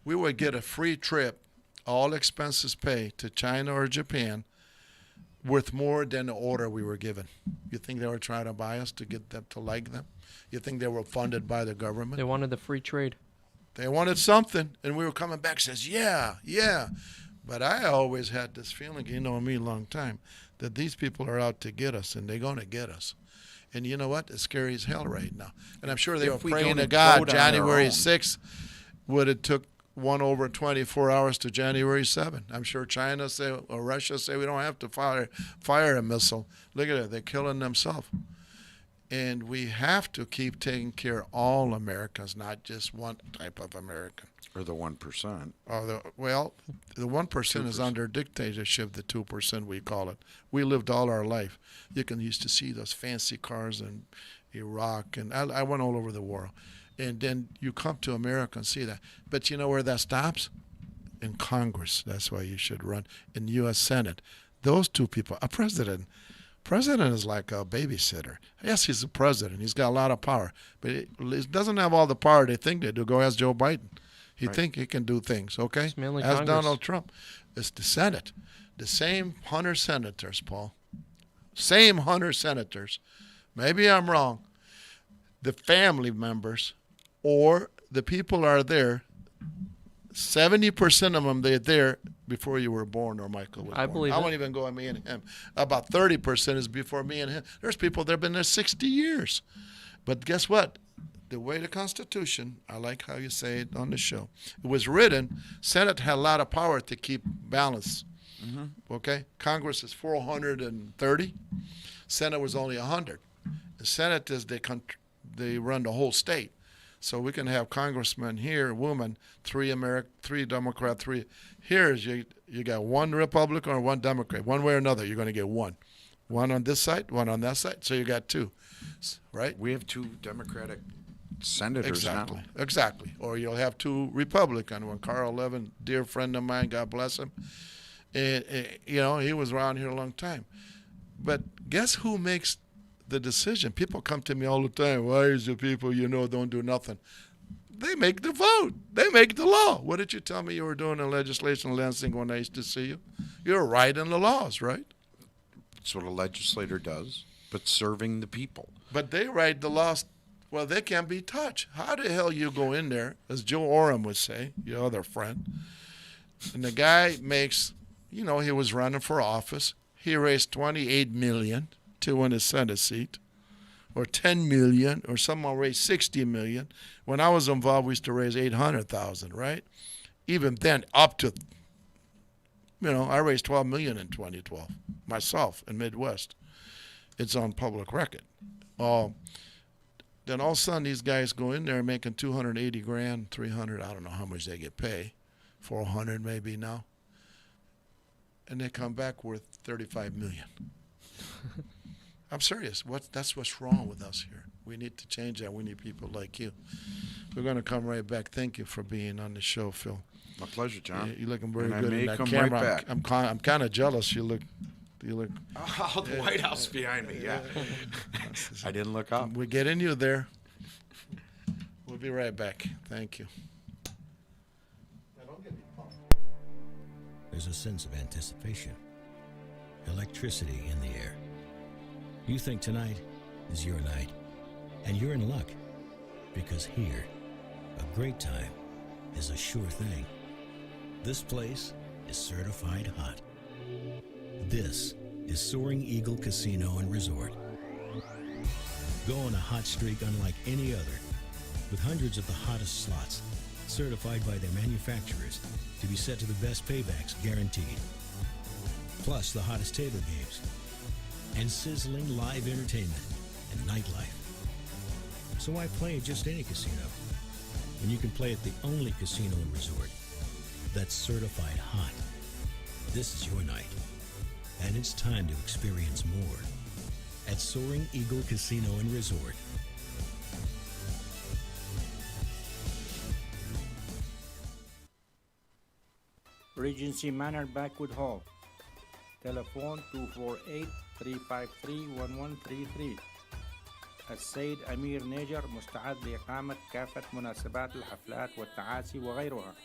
Speaker 7: We would get a free trip, all expenses paid, to China or Japan worth more than the order we were given. You think they were trying to buy us to get them to like them? You think they were funded by the government?
Speaker 8: They wanted the free trade.
Speaker 7: They wanted something, and we were coming back, says, yeah. But I always had this feeling, you know me a long time, that these people are out to get us, and they're going to get us. And you know what? It's scary as hell right now. And I'm sure they were praying to God January 6th would have took 1 over 24 hours to January 7th. I'm sure China say or Russia say we don't have to fire a missile. Look at it. They're killing themselves. And we have to keep taking care of all Americans, not just one type of American.
Speaker 9: Or the 1%.
Speaker 7: Well, the 1% is under dictatorship, the 2% we call it. We lived all our life. You used to see those fancy cars in Iraq, and I went all over the world. And then you come to America and see that. But you know where that stops? In Congress. That's why you should run. In the U.S. Senate. Those two people, a president is like a babysitter. Yes, he's the president. He's got a lot of power. But he doesn't have all the power they think they do. Go ask Joe Biden. He think he can do things, okay?
Speaker 8: It's mainly
Speaker 7: Ask
Speaker 8: Congress.
Speaker 7: Donald Trump. It's the Senate. The same 100 senators, Paul. Same 100 senators. Maybe I'm wrong. The family members or the people are there. 70% of them, they're there before you were born or Michael was born.
Speaker 8: I believe
Speaker 7: I
Speaker 8: it.
Speaker 7: won't even go on me and him. About 30% is before me and him. There's people that have been there 60 years. But guess what? The way the Constitution, I like how you say it on the show, it was written, Senate had a lot of power to keep balance. Mm-hmm. Okay? Congress is 430. Senate was only 100. The Senate is they run the whole state. So we can have congressmen here, women, 3 Democrat, 3. Here is you got 1 Republican or 1 Democrat. One way or another, you're going to get 1. 1 on this side, 1 on that side. So you got 2, right?
Speaker 9: We have 2 Democratic senators now.
Speaker 7: Exactly. Or you'll have 2 Republican. When Carl Levin, dear friend of mine, God bless him, and he was around here a long time. But guess who makes the decision? People come to me all the time. Why is the people don't do nothing? They make the vote. They make the law. What did you tell me you were doing in legislation in Lansing when I used to see you? You're writing the laws, right?
Speaker 9: That's what a legislator does, but serving the people.
Speaker 7: But they write the laws. Well, they can't be touched. How the hell you go in there, as Zia Oram would say, your other friend, and the guy makes, he was running for office. He raised $28 million to win his Senate seat, or $10 million, or someone raised $60 million. When I was involved, we used to raise $800,000, right? Even then, up to, I raised $12 million in 2012 myself in Midwest. It's on public record. Then all of a sudden, these guys go in there making $280,000, $300,000. I don't know how much they get paid, $400,000 maybe now, and they come back worth $35 million. I'm serious. That's what's wrong with us here. We need to change that. We need people like you. We're going to come right back. Thank you for being on the show, Phil.
Speaker 9: My pleasure, John.
Speaker 7: You're looking very
Speaker 9: And
Speaker 7: good
Speaker 9: I may
Speaker 7: in that
Speaker 9: come
Speaker 7: camera.
Speaker 9: right back.
Speaker 7: I'm kind of jealous. You look.
Speaker 9: Oh, the White House behind me. Yeah. I didn't look up.
Speaker 7: We're getting you there. We'll be right back. Thank you.
Speaker 10: There's a sense of anticipation, electricity in the air, You think tonight is your night, and you're in luck, because here, a great time is a sure thing. This place is certified hot. This is Soaring Eagle Casino and Resort. Go on a hot streak unlike any other, with hundreds of the hottest slots, certified by their manufacturers to be set to the best paybacks guaranteed. Plus the hottest table games and sizzling live entertainment and nightlife. So why play at just any casino when you can play at the only casino and resort that's certified hot? This is your night, and it's time to experience more at Soaring Eagle Casino and Resort.
Speaker 11: Regency Manor Banquet Hall. Telephone 248-353-1133. السيد أمير نيجر مستعد لإقامة كافة مناسبات الحفلات والتعازي وغيرها.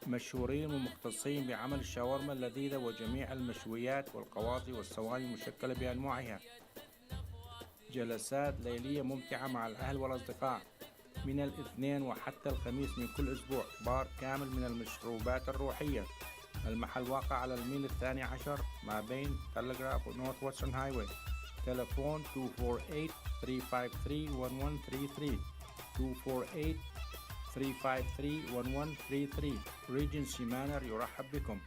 Speaker 11: مشهورين ومختصين بعمل الشاورما اللذيذة وجميع المشويات والقواضي والصواني المشكلة بأنواعها. جلسات ليلية ممتعة مع الأهل والأصدقاء من الاثنين وحتى الخميس من كل أسبوع. بار كامل من المشروبات الروحية. المحل واقع على الميل 12 ما بين تلغراف ونورث ويسترن هايواي. تلفون 248-353-1133 248-353-1133. Regency Manor يرحب بكم.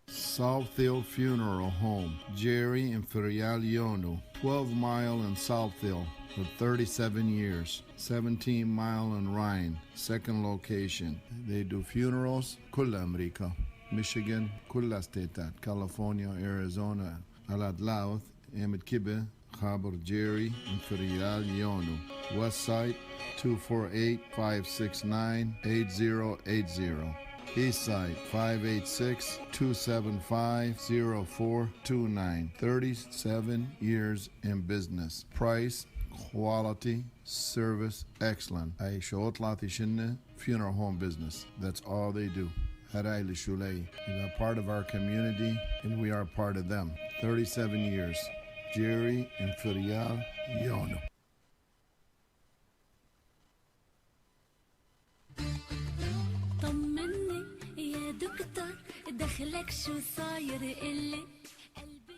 Speaker 7: Southfield Funeral Home, Jerry and Ferial Yono, 12 Mile in Southfield for 37 years, 17 Mile in Rhine, second location. They do funerals, كل أمريكا, Michigan, كل ستيتات, California, Arizona, على لاوث, Emmett Kibbe, خابر Jerry and Ferial Yono. West Side, 248-569-8080. East Side, 586-275-0429. 37 years in business. Price, quality, service, excellent. أي شو طلعتي شنة funeral home business. That's all they do. هراي لشولي. They are part of our community and we are part of them. 37 years. Jerry and Ferial Yono.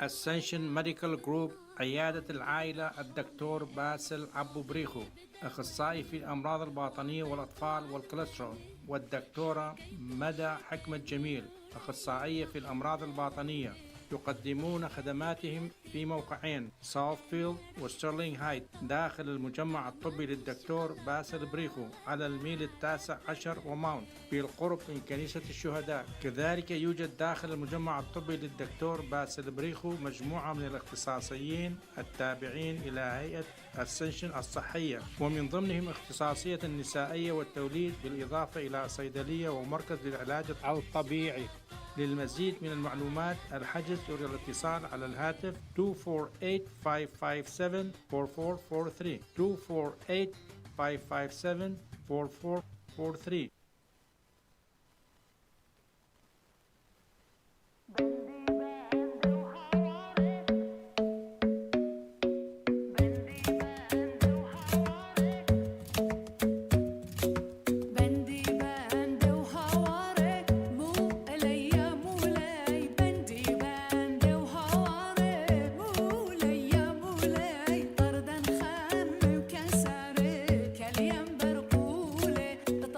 Speaker 11: Ascension Medical Group. عيادة العائلة الدكتور باسل أبو بريخو، أخصائي في الأمراض الباطنية والأطفال والكوليسترول. والدكتورة مدى حكمة جميل، أخصائية في الأمراض الباطنية. يقدمون خدماتهم في موقعين ساوثفيلد وستيرلينغ هايت داخل المجمع الطبي للدكتور باسل بريخو على الميل 19 وماونت بالقرب من كنيسة الشهداء. كذلك يوجد داخل المجمع الطبي للدكتور باسل بريخو مجموعة من الاختصاصيين التابعين إلى هيئة أسنشن الصحية، ومن ضمنهم اختصاصية النسائية والتوليد، بالإضافة إلى صيدلية ومركز للعلاج الطبيعي. للمزيد من المعلومات الحجز والاتصال على الهاتف 248-557-4443 248-557-4443.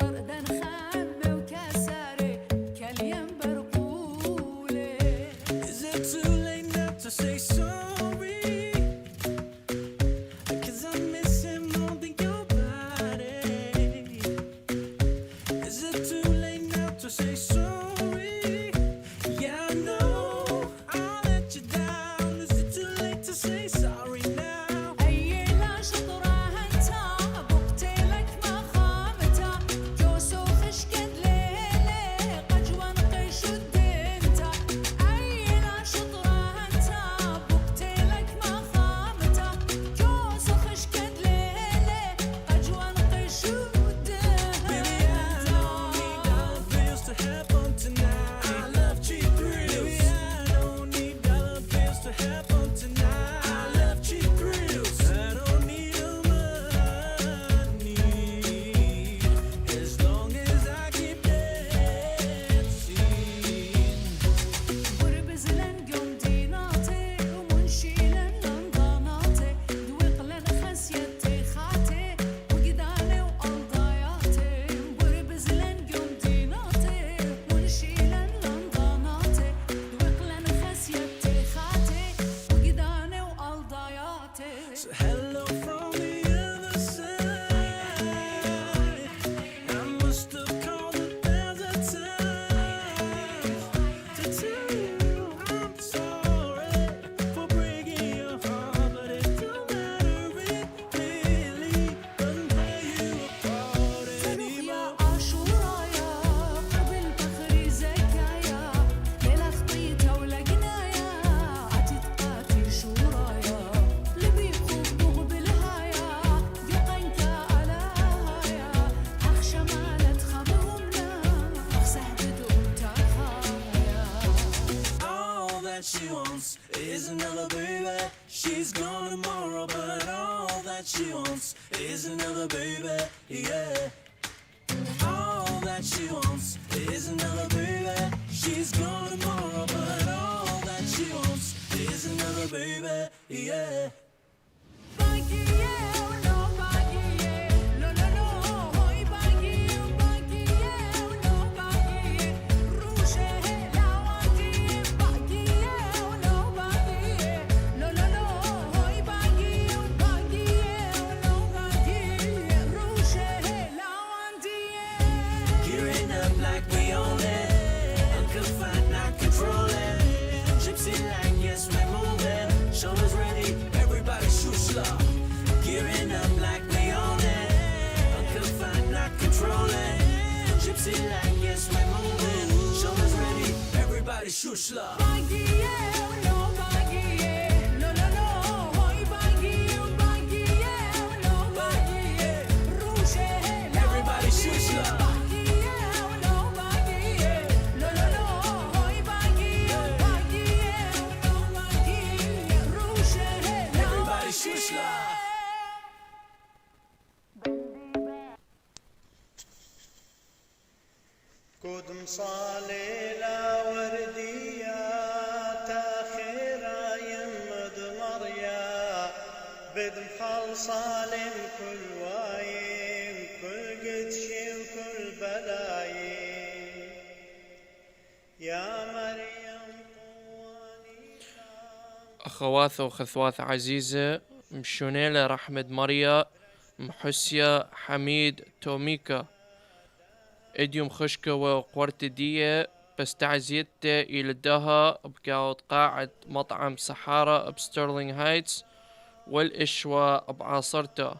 Speaker 2: طردا So hello from the other side. I must have called it there's a time to tell you I'm sorry for breaking your heart, but it don't matter, it really doesn't play you apart anymore. All that she wants is another baby. She's gone tomorrow, but all that she wants is another baby. Yeah. All that she wants is another baby. She's gone tomorrow, but all that she wants is another baby. Yeah. Gearing up like we own it, unconfined, not controlling. Gypsy like, yes, we're moving. Shoulders ready, everybody shoot slow. Gearing up like we own it, unconfined, not controlling. Gypsy like, yes, we're moving. Shoulders ready, everybody shoot slow. Everybody shoot slow. Everybody shoot slow.
Speaker 12: قدم صاليلا وردية تاخيرا يمد مريا بدم خلصالم كل وايم كل قدشي وكل بلايم يا مريم
Speaker 8: أخوات وخثوات عزيزة مشونيلة رحمد مريا محسيا حميد توميكا إديوم خشكة وقورتدية بس تعزيته إلى دها بقاود قاعد مطعم سحارة بستيرلينغ هايتس والإشواء بعاصرته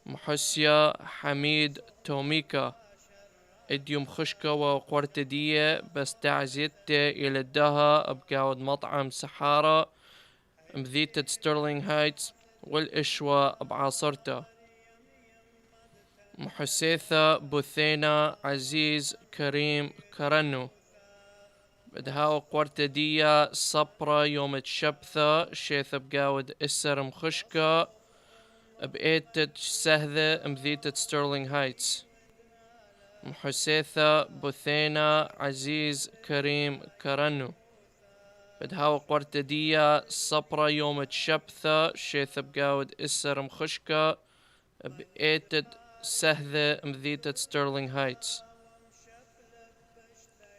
Speaker 8: محسيا حميد توميكا إديوم خشكة وقورتدية بس تعزيته إلى دها بقاود مطعم سحارة مذيتة ستيرلينغ هايتس والإشواء بعاصرته محسيثة بثينة عزيز كريم كرنو بدهاو قورتدية صبرة يوم الشبثة شيث بقاود إسر مخشكة بإيتة سهذة مذيتة ستيرلينغ هايتس محسيثة بثينة عزيز كريم كرنو بدهاو قورتدية صبرة يوم الشبثة شيث بقاود إسر مخشكة بإيتة سهذة مذيتة ستيرلينغ هايتس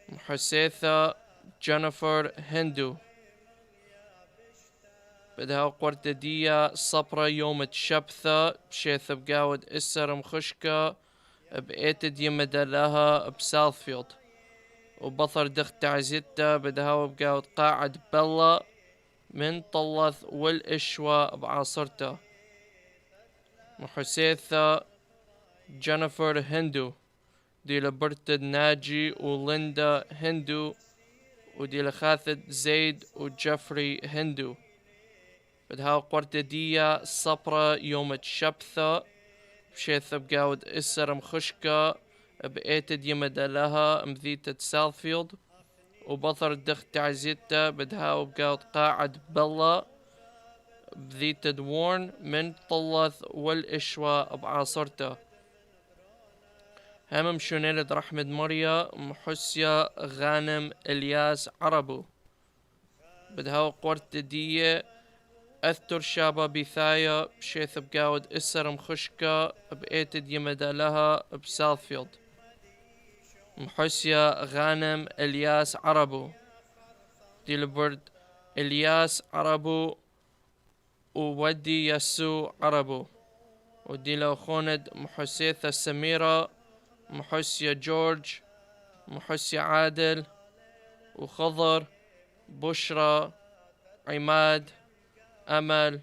Speaker 8: محسيثة جينيفر هندو بدها قورتدية صبرة يوم الشبثة شيث بقاود إسر مخشكة بإيتد يمدلها بساوثفيلد وبطر دخت تعزيته بدها بقاود قاعد بلا من طلث والإشواء بعاصرته محسيثة جينيفر هندو دي لبرتد ناجي وليندا هندو ودي لخاثد زيد وجيفري هندو بدها قورتدية صبرة يوم الشبثة بشيث بقاود إسر مخشكة بإيتد يمدلها مذيتة ساوثفيلد وبطر دخت تعزيته بدها بقاود قاعد بلا بذيتد وورن من طلث والإشواء بعاصرته هم مشونيلد رحمد مريا محسيا غانم إلياس عربو بدها قورتدية أثتر شابا بثايا بشيث بقاود إسر مخشكة بإيتد يمدلها بساوثفيلد محسيا غانم إلياس عربو دي لبرد إلياس عربو وودي يسوع عربو ودي لو خوند محسيثة سميرة محسية جورج محسية عادل وخضر بشرى عماد أمل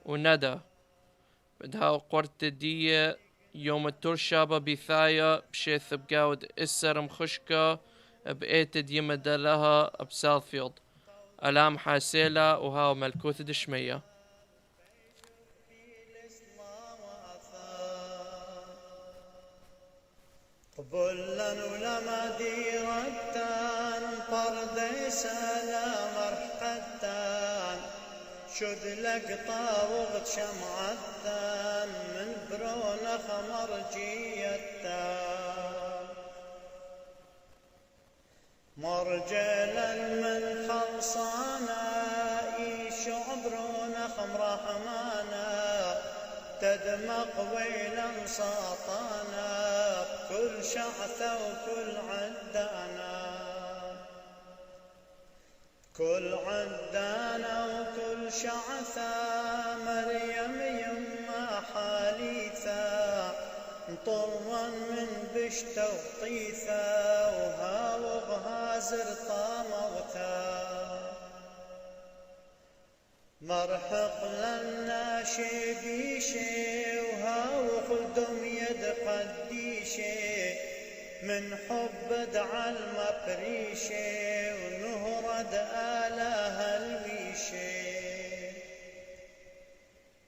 Speaker 8: وندى بدها قرت دية يوم الترشابة بثايا بشيث بقاود إسر مخشكة بقيت يمد لها بساوثفيلد ألام حاسيلة وهاو ملكوث دشمية
Speaker 12: قبلا ولما ديرتان طرديس لا مرحقتان شد لقطا وغد شمعتان من برون خمرجيتان مرجلا من خلصانا ايش عبرون خمرحمانا تدمق ويلا ساطانا بكل شعثة وكل عدانا كل عدانا وكل شعثة مريم يما حاليثة مطرا من بشتة وطيثة وهاوغ هازر طامغتا مرحق لنا شي بيشي وهاو خلدم يد قديشي من حب دعا المبريشي ونهرد آله الويشي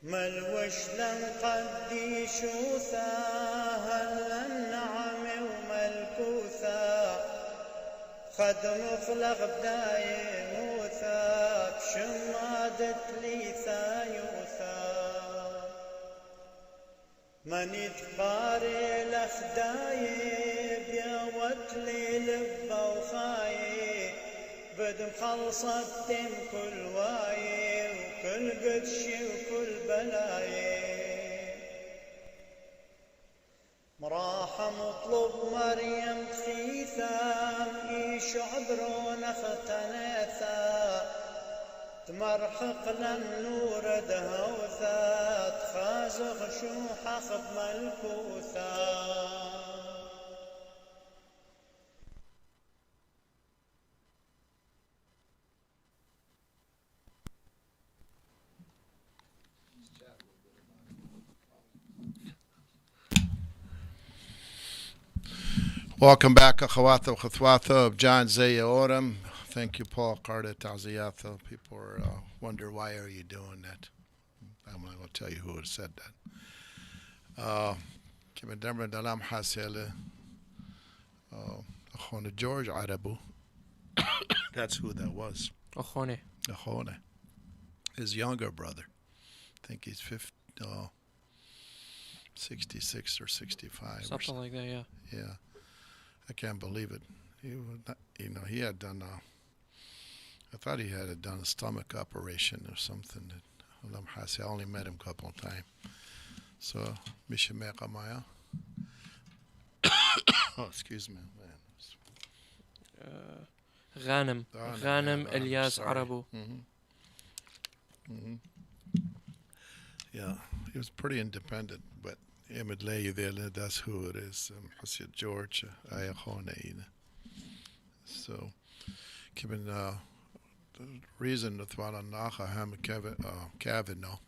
Speaker 12: ملوش لن قديشوثا هل النعم وملكوثا خد مخلق بداية موثا بشمادة ليثا يوثا من يتقاري لخدايب يا وتلي لبا وخاي بدم خلصتم كل واي وكل قدشي وكل بلاي مراحة مطلب مريم تخيثا ايش عبرون اختنيثا تمرحق للنور دهوثا تخازغ شوحة خب ملكوثا
Speaker 7: Welcome back, Akhawatha Khathwatha of John Zia Oram. Thank you, Paul Carter Taziyatha. People are, wonder, why are you doing that? I'm not going to tell you who had said that. Kimendamra Dalam Hasele, Akhona George Arabu. That's who that was.
Speaker 8: Akhone.
Speaker 7: Akhone. His younger brother. I think he's 66 or 65.
Speaker 8: Something like that, yeah.
Speaker 7: Yeah. I can't believe it. He was not, he had done I thought he had done a stomach operation or something. I only met him a couple of times. So, Mishimeka Maya. Oh, excuse me, man.
Speaker 8: Ghanem Elias Arabu.
Speaker 7: Yeah, he was pretty independent, but that's who it is. Hasid George Ayakhone. So, given the reason that Nacha Ham Kavino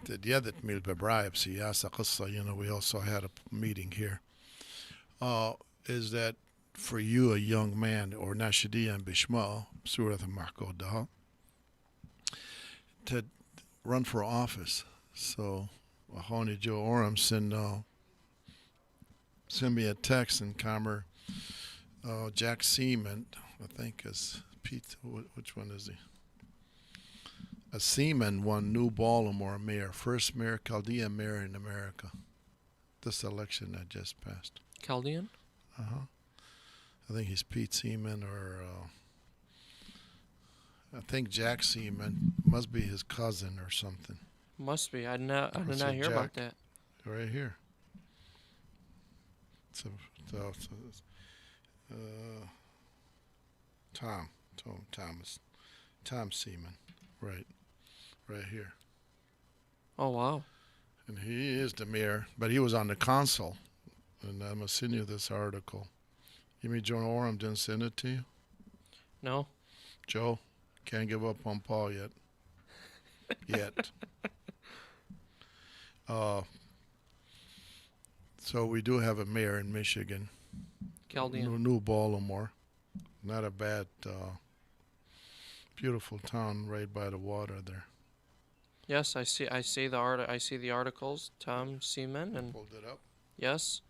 Speaker 7: did Yadet Mil Bebraib Siyasa Qissa, we also had a meeting here. Is that for you, a young man, or Nashidi and Bishma, Surah Mahkodah, to run for office? So, Ahoni Joe Oram send me a text and Comer Jack Seaman, I think is Pete. Which one is he? A Seaman won New Baltimore mayor, first mayor, Chaldean mayor in America. This election that just passed.
Speaker 8: Chaldean?
Speaker 7: I think he's Pete Seaman, or I think Jack Seaman must be his cousin or something.
Speaker 8: Must be. I did not hear about that.
Speaker 7: Right here. Tom Seaman, right? right here.
Speaker 8: Oh, wow.
Speaker 7: And he is the mayor, but he was on the council. And I'm going to send you this article. You mean Joe Oram didn't send it to you?
Speaker 8: No.
Speaker 7: Joe, can't give up on Paul yet. Yet. So we do have a mayor in Michigan.
Speaker 8: Chaldean.
Speaker 7: New Baltimore. Not a bad, beautiful town right by the water there.
Speaker 8: Yes, I see the articles. Tom Seaman and
Speaker 7: pulled it up.
Speaker 8: Yes,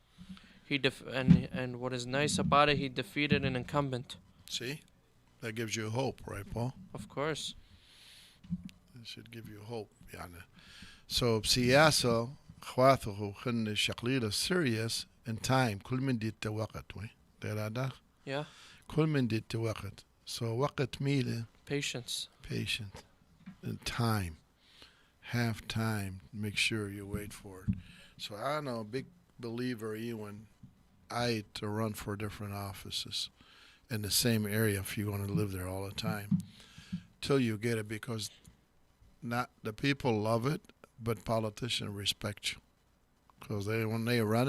Speaker 8: and what is nice about it, he defeated an incumbent.
Speaker 7: See, that gives you hope, right, Paul?
Speaker 8: Of course.
Speaker 7: It should give you hope, يعني. So بسياسة اخواته خلنا شقليلة serious in time. كل من دي وقت وي. ده
Speaker 8: Yeah.
Speaker 7: كل من دي وقت. So وقت ميلة.
Speaker 8: Patience.
Speaker 7: Patient. And time. Have time. Make sure you wait for it. So I know a big believer Ewan I to run for different offices in the same area if you want to live there all the time. Till you get it, because not the people love it, but politicians respect you. Because when they run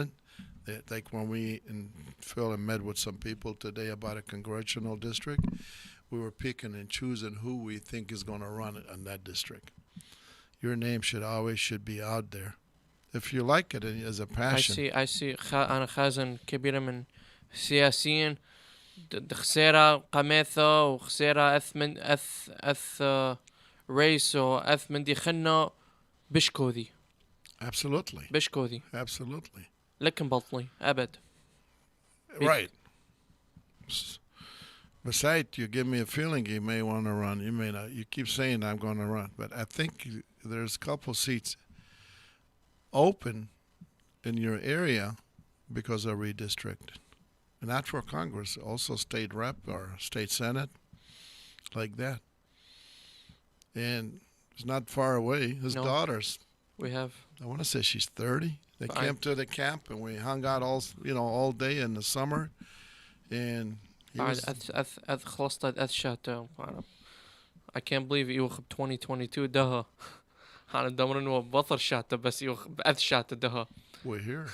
Speaker 7: it, like when we in Phil and met with some people today about a congressional district, we were picking and choosing who we think is going to run it in that district. Your name should be out there. If you like it as a passion.
Speaker 8: I see أنا خازن كبيرة من سياسيين خسيرة قميثة وخسيرة أث رئيس وأث من دي خنة بشكوذي.
Speaker 7: Absolutely.
Speaker 8: بشكوذي.
Speaker 7: Absolutely.
Speaker 8: لكن بطلي أبد.
Speaker 7: Right. Besides, you give me a feeling you may want to run. You may not. You keep saying I'm going to run, but I think there's a couple seats open in your area because of redistricting. And not for Congress, also state rep or state senate, like that. And it's not far away. His daughters.
Speaker 8: We have.
Speaker 7: I want to say she's 30. They came to the camp and we hung out all day in the summer. And
Speaker 8: I can't believe يوخ 2022 ده. أنا دمر إنه بطل شاته بس يوخ بأث شاته ده.
Speaker 7: We're here.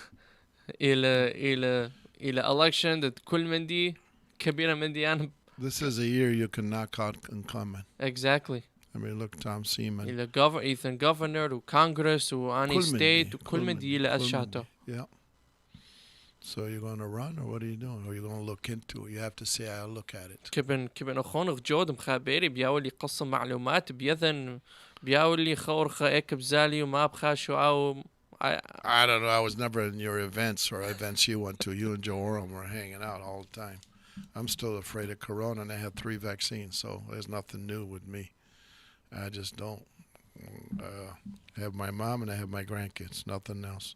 Speaker 8: إلى election that كل من دي كبيرة من دي أنا.
Speaker 7: This is a year you can knock out incumbent.
Speaker 8: Exactly.
Speaker 7: I mean, look, Tom Seaman.
Speaker 8: إلى Ethan Governor وCongress وأني state وكل من دي إلى أث شاته.
Speaker 7: Yeah. So you're going to run, or what are you doing? Or you're going to look into it? You have to say, I'll look at it.
Speaker 8: كبن أخونك جود مخابري بياول يقسم معلومات بيذن بياول يخور خايك بزالي وما بخاشو أو.
Speaker 7: I don't know. I was never in your events or events you went to. You and Joe Oram were hanging out all the time. I'm still afraid of corona, and I had 3 vaccines, so there's nothing new with me. I just don't. I have my mom and I have my grandkids, nothing else.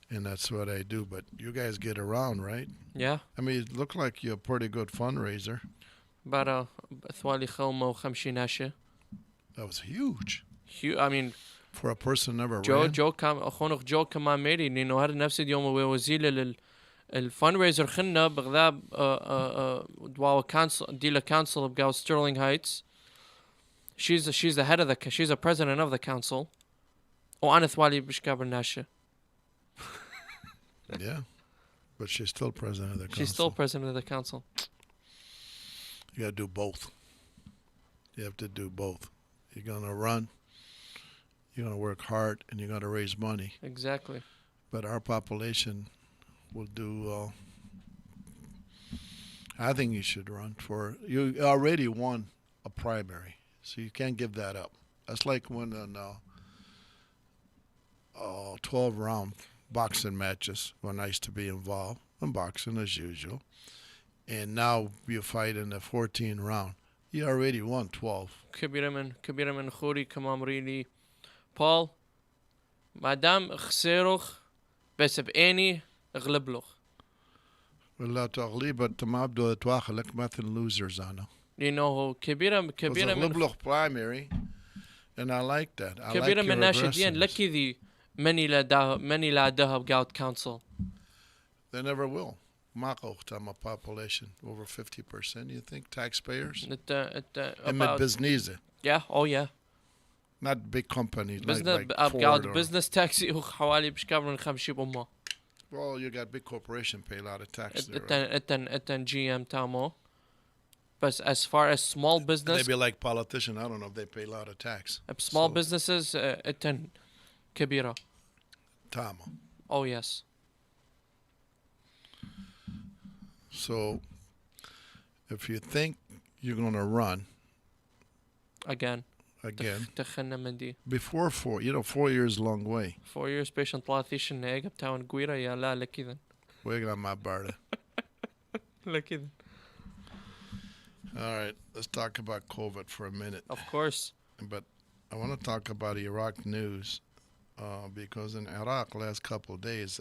Speaker 7: And that's what I do. But you guys get around, right?
Speaker 8: Yeah.
Speaker 7: I mean, it looked like you're a pretty good fundraiser.
Speaker 8: But ثوالي خومة و50 ناشة.
Speaker 7: That was huge.
Speaker 8: I mean,
Speaker 7: for a person never ran.
Speaker 8: جو أخونك جو كمان ميري لأنه هذا نفس اليوم هو وزير الفانريزر خلنا بغذاب دواو council ديلا council بقاو ستيرلينغ هايتس. She's the head of she's a president of the council. وأنا ثوالي بشكابر ناشة.
Speaker 7: Yeah, but she's still president of the council.
Speaker 8: She's still president of the council.
Speaker 7: You got to do both. You have to do both. You're going to run, you're going to work hard, and you're going to raise money.
Speaker 8: Exactly.
Speaker 7: But our population will do, I think you should run for, you already won a primary, so you can't give that up. That's like when in 12-round boxing matches were nice to be involved in boxing as usual. And now you fight in the 14 round. You already won 12.
Speaker 8: كبيرة من خوري كمامريني Paul مادام خسيروخ بس بأني اغلبلوخ.
Speaker 7: ولا تغليب ما بدو تواخل لك مثل losers أنا.
Speaker 8: لأنه كبيرة من
Speaker 7: اغلبلوخ primary and I like that. I
Speaker 8: كبيرة
Speaker 7: like
Speaker 8: من ناشدين لكي ذي many لا دهب قاعد council.
Speaker 7: They never will. I'm a population over 50%. You think taxpayers?
Speaker 8: About
Speaker 7: business.
Speaker 8: Yeah. Oh yeah.
Speaker 7: Not big companies
Speaker 8: بزنس
Speaker 7: like Ford
Speaker 8: قاعد
Speaker 7: or...
Speaker 8: بزنس تاكسي هو حوالي بشكابرن 50 بأمه.
Speaker 7: Well, you got big corporation pay a lot of tax there, right?
Speaker 8: اتن GM تامو. But as far as small business,
Speaker 7: They be like politician. I don't know if they pay a lot of tax.
Speaker 8: small businesses اتن كبيرة.
Speaker 7: Tamo.
Speaker 8: Oh yes.
Speaker 7: So, if you think you're gonna run
Speaker 8: Again.
Speaker 7: again,
Speaker 8: من دي.
Speaker 7: before 4 years long way.
Speaker 8: 4 years patient 30 هيك بتاعون قويرة يا لا لكذا.
Speaker 7: Wiggle my barda.
Speaker 8: لكذا.
Speaker 7: All right, let's talk about COVID for a minute.
Speaker 8: Of course.
Speaker 7: But I want to talk about Iraq news because in Iraq last couple of days,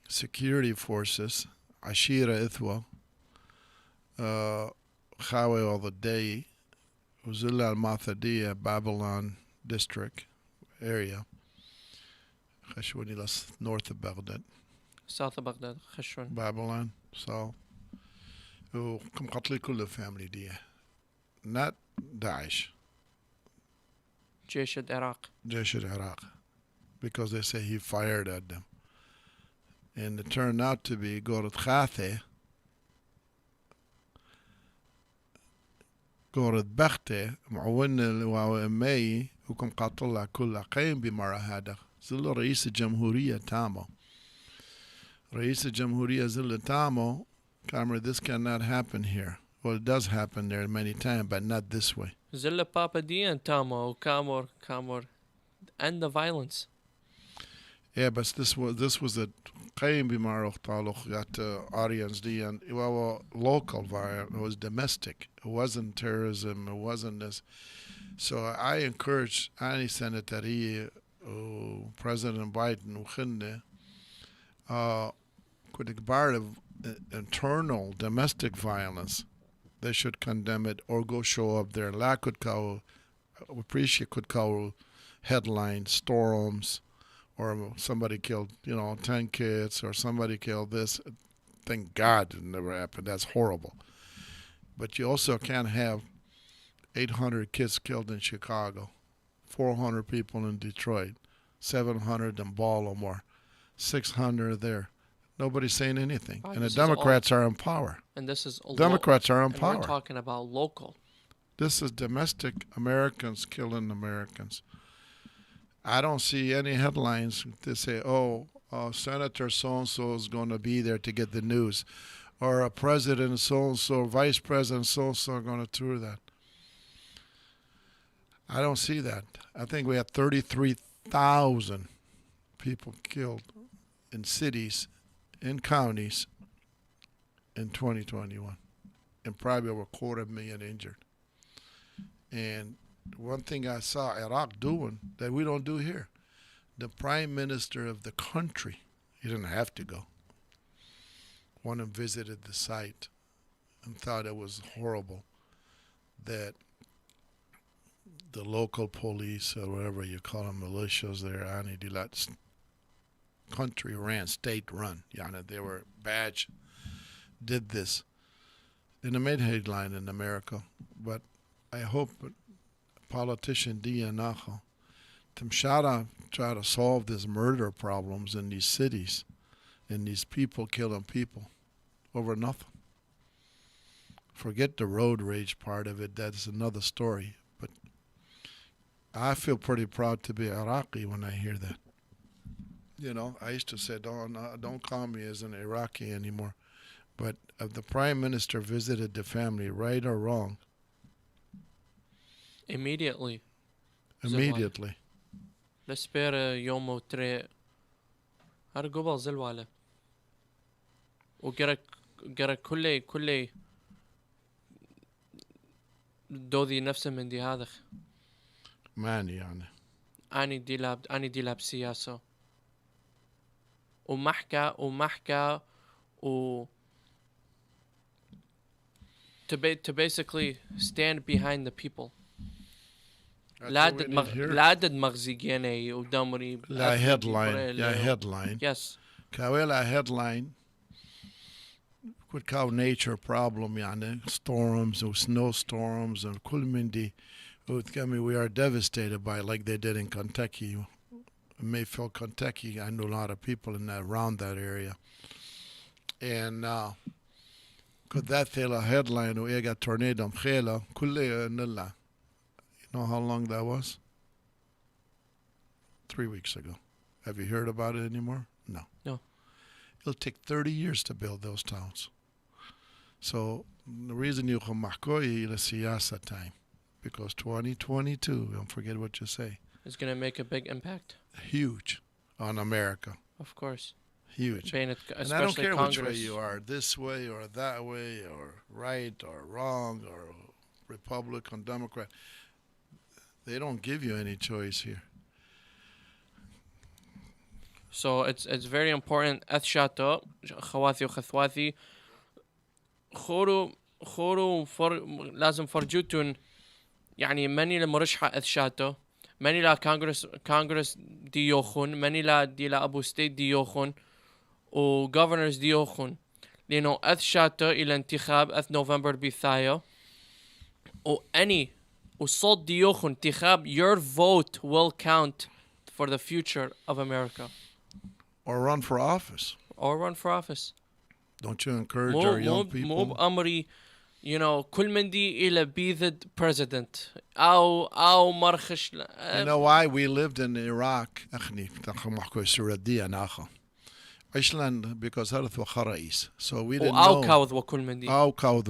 Speaker 7: security forces, Ashira Ithwa, Khawi all the day, Uzilla al-Mathadiya, Babylon district area, Khashwani, north of Baghdad.
Speaker 8: South of Baghdad, خشون.
Speaker 7: Babylon, so وكم قتل كل الفاميلي دي. Not Daesh.
Speaker 8: جيش العراق.
Speaker 7: جيش العراق. Because they say he fired at them. And it turned out to be Gorat Khathe, Gorat Bakhte, معون الوامي وكم قتل كل قيم بمرة هذا. زل رئيس الجمهورية تامو. رئيس الجمهورية زل تامو. Camera, this cannot happen here. Well, it does happen there many times, but not this way.
Speaker 8: زل بابا ديان تامو كامور. End the violence.
Speaker 7: Yeah, but this was a قيم بما اختالوخ got audience دي well, local violence. It was domestic. It wasn't terrorism. It wasn't this. So I encourage any senator, President Biden وخنة could part of internal domestic violence. They should condemn it or go show up there. La could call, appreciate could call headline storms, or somebody killed 10 kids, or somebody killed this. Thank God it never happened. That's horrible. But you also can't have 800 kids killed in Chicago, 400 people in Detroit, 700 in Baltimore, 600 there. Nobody's saying anything. And the Democrats are in power.
Speaker 8: And this is
Speaker 7: Democrats are in power.
Speaker 8: We're talking about local.
Speaker 7: This is domestic Americans killing Americans. I don't see any headlines that say, Senator so-and-so is going to be there to get the news, or a president so-and-so, vice president so-and-so are going to tour that. I don't see that. I think we had 33,000 people killed in cities, in counties, in 2021, and probably over 250,000 injured. And one thing I saw Iraq doing that we don't do here, the prime minister of the country, he didn't have to go, went and visited the site and thought it was horrible that the local police, or whatever you call them, militias there, country ran, state run, they were badge, did this. And it made headline in America. But I hope politician Dia Nacho, Timshara try to solve these murder problems in these cities, and these people killing people over nothing. Forget the road rage part of it, that's another story. But I feel pretty proud to be Iraqi when I hear that. I used to say, don't call me as an Iraqi anymore. But if the prime minister visited the family, right or wrong,
Speaker 8: immediately. لسبير يوم وتري هرقبل زلوالة وقرأ كل دوذي نفسه من دي هذا
Speaker 7: ماني
Speaker 8: أني دي لاب سياسة ومحكى to basically stand behind the people. لا دماغ زيجيني ودمري.
Speaker 7: لا headline. Yes. كاويلا headline. could call nature problem يعني storms or snowstorms and كل من دي we are devastated by it like they did in Kentucky. Mayfield, Kentucky. I know a lot of people in that around that area. And could that tell a headline we got tornado مخيلة كل نلا. You know how long that was? 3 weeks ago. Have you heard about it anymore? No.
Speaker 8: No.
Speaker 7: It'll take 30 years to build those towns. So the reason you come mahkoyi is siyasa time. Because 2022, don't forget what you say.
Speaker 8: It's going to make a big impact.
Speaker 7: Huge on America.
Speaker 8: Of course.
Speaker 7: Huge.
Speaker 8: And
Speaker 7: I don't care
Speaker 8: Congress.
Speaker 7: which way you are, this way or that way, or right or wrong, or Republican, Democrat. They don't give you any choice here.
Speaker 8: So it's very important. أثشاتو خواتي وخثواتي خورو لازم فرجوتون يعني مني لمرشحة أثشاتو مني لا كونغرس ديوخون مني لا دي لا أبو ستيت ديوخون و governors ديوخون لأنه أثشاتو إلى انتخاب نوفمبر بثايو وصوت ديوخون انتخاب your vote will count for the future of America.
Speaker 7: Or run for office. Don't you encourage our young people?
Speaker 8: مو بأمري كل من دي إلى be the president أو مرخش.
Speaker 7: You know why we lived in Iraq أخني تخمحكو السردية ناخا إيشلان because هذا وخا رئيس so we didn't know
Speaker 8: كاوذ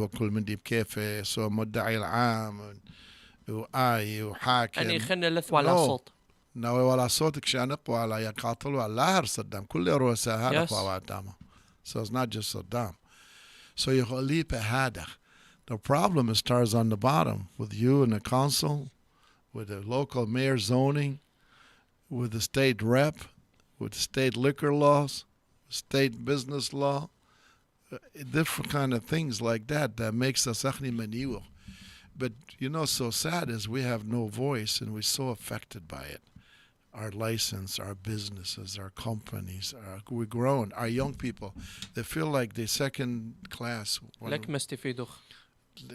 Speaker 8: وكل من دي
Speaker 7: بكيف so مدعي العام وآي وحاكم
Speaker 8: يعني خلنا لثوا على صوت
Speaker 7: ناوي ولا صوتك شانقوا على يقاتلوا على لاهر صدام كل رؤساء هذا قواتهم. So it's not just Saddam. So you leap ahead. The problem starts on the bottom with you and the council, with the local mayor zoning, with the state rep, with the state liquor laws, state business law, different kind of things like that makes us achni maniwo. But so sad is we have no voice and we're so affected by it. Our license, our businesses, our companies, we're growing. Our young people, they feel like they're second class.
Speaker 8: لك مستفيدوخ.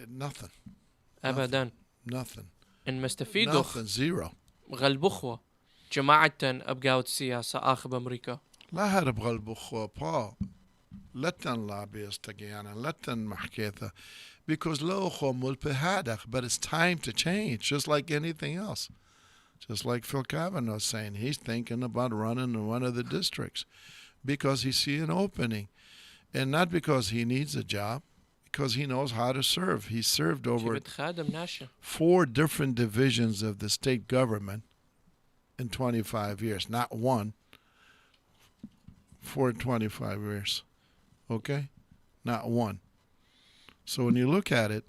Speaker 7: Nothing.
Speaker 8: أبدا.
Speaker 7: Nothing.
Speaker 8: إن مستفيدوخ.
Speaker 7: Nothing. Zero.
Speaker 8: غلبخوة. جماعة أبقاوت سياسة آخر بأمريكا.
Speaker 7: لا هرب غلبخوة با. لتن لابيستجيانا لتن محكيثة. Because لوخو ملبهادخ, but it's time to change, just like anything else. Just like Phil Kavanaugh was saying, he's thinking about running in one of the districts because he sees an opening. And not because he needs a job, because he knows how to serve. He served over 4 different divisions of the state government in 25 years. Not one, for 25 years. Okay? Not one. So when you look at it,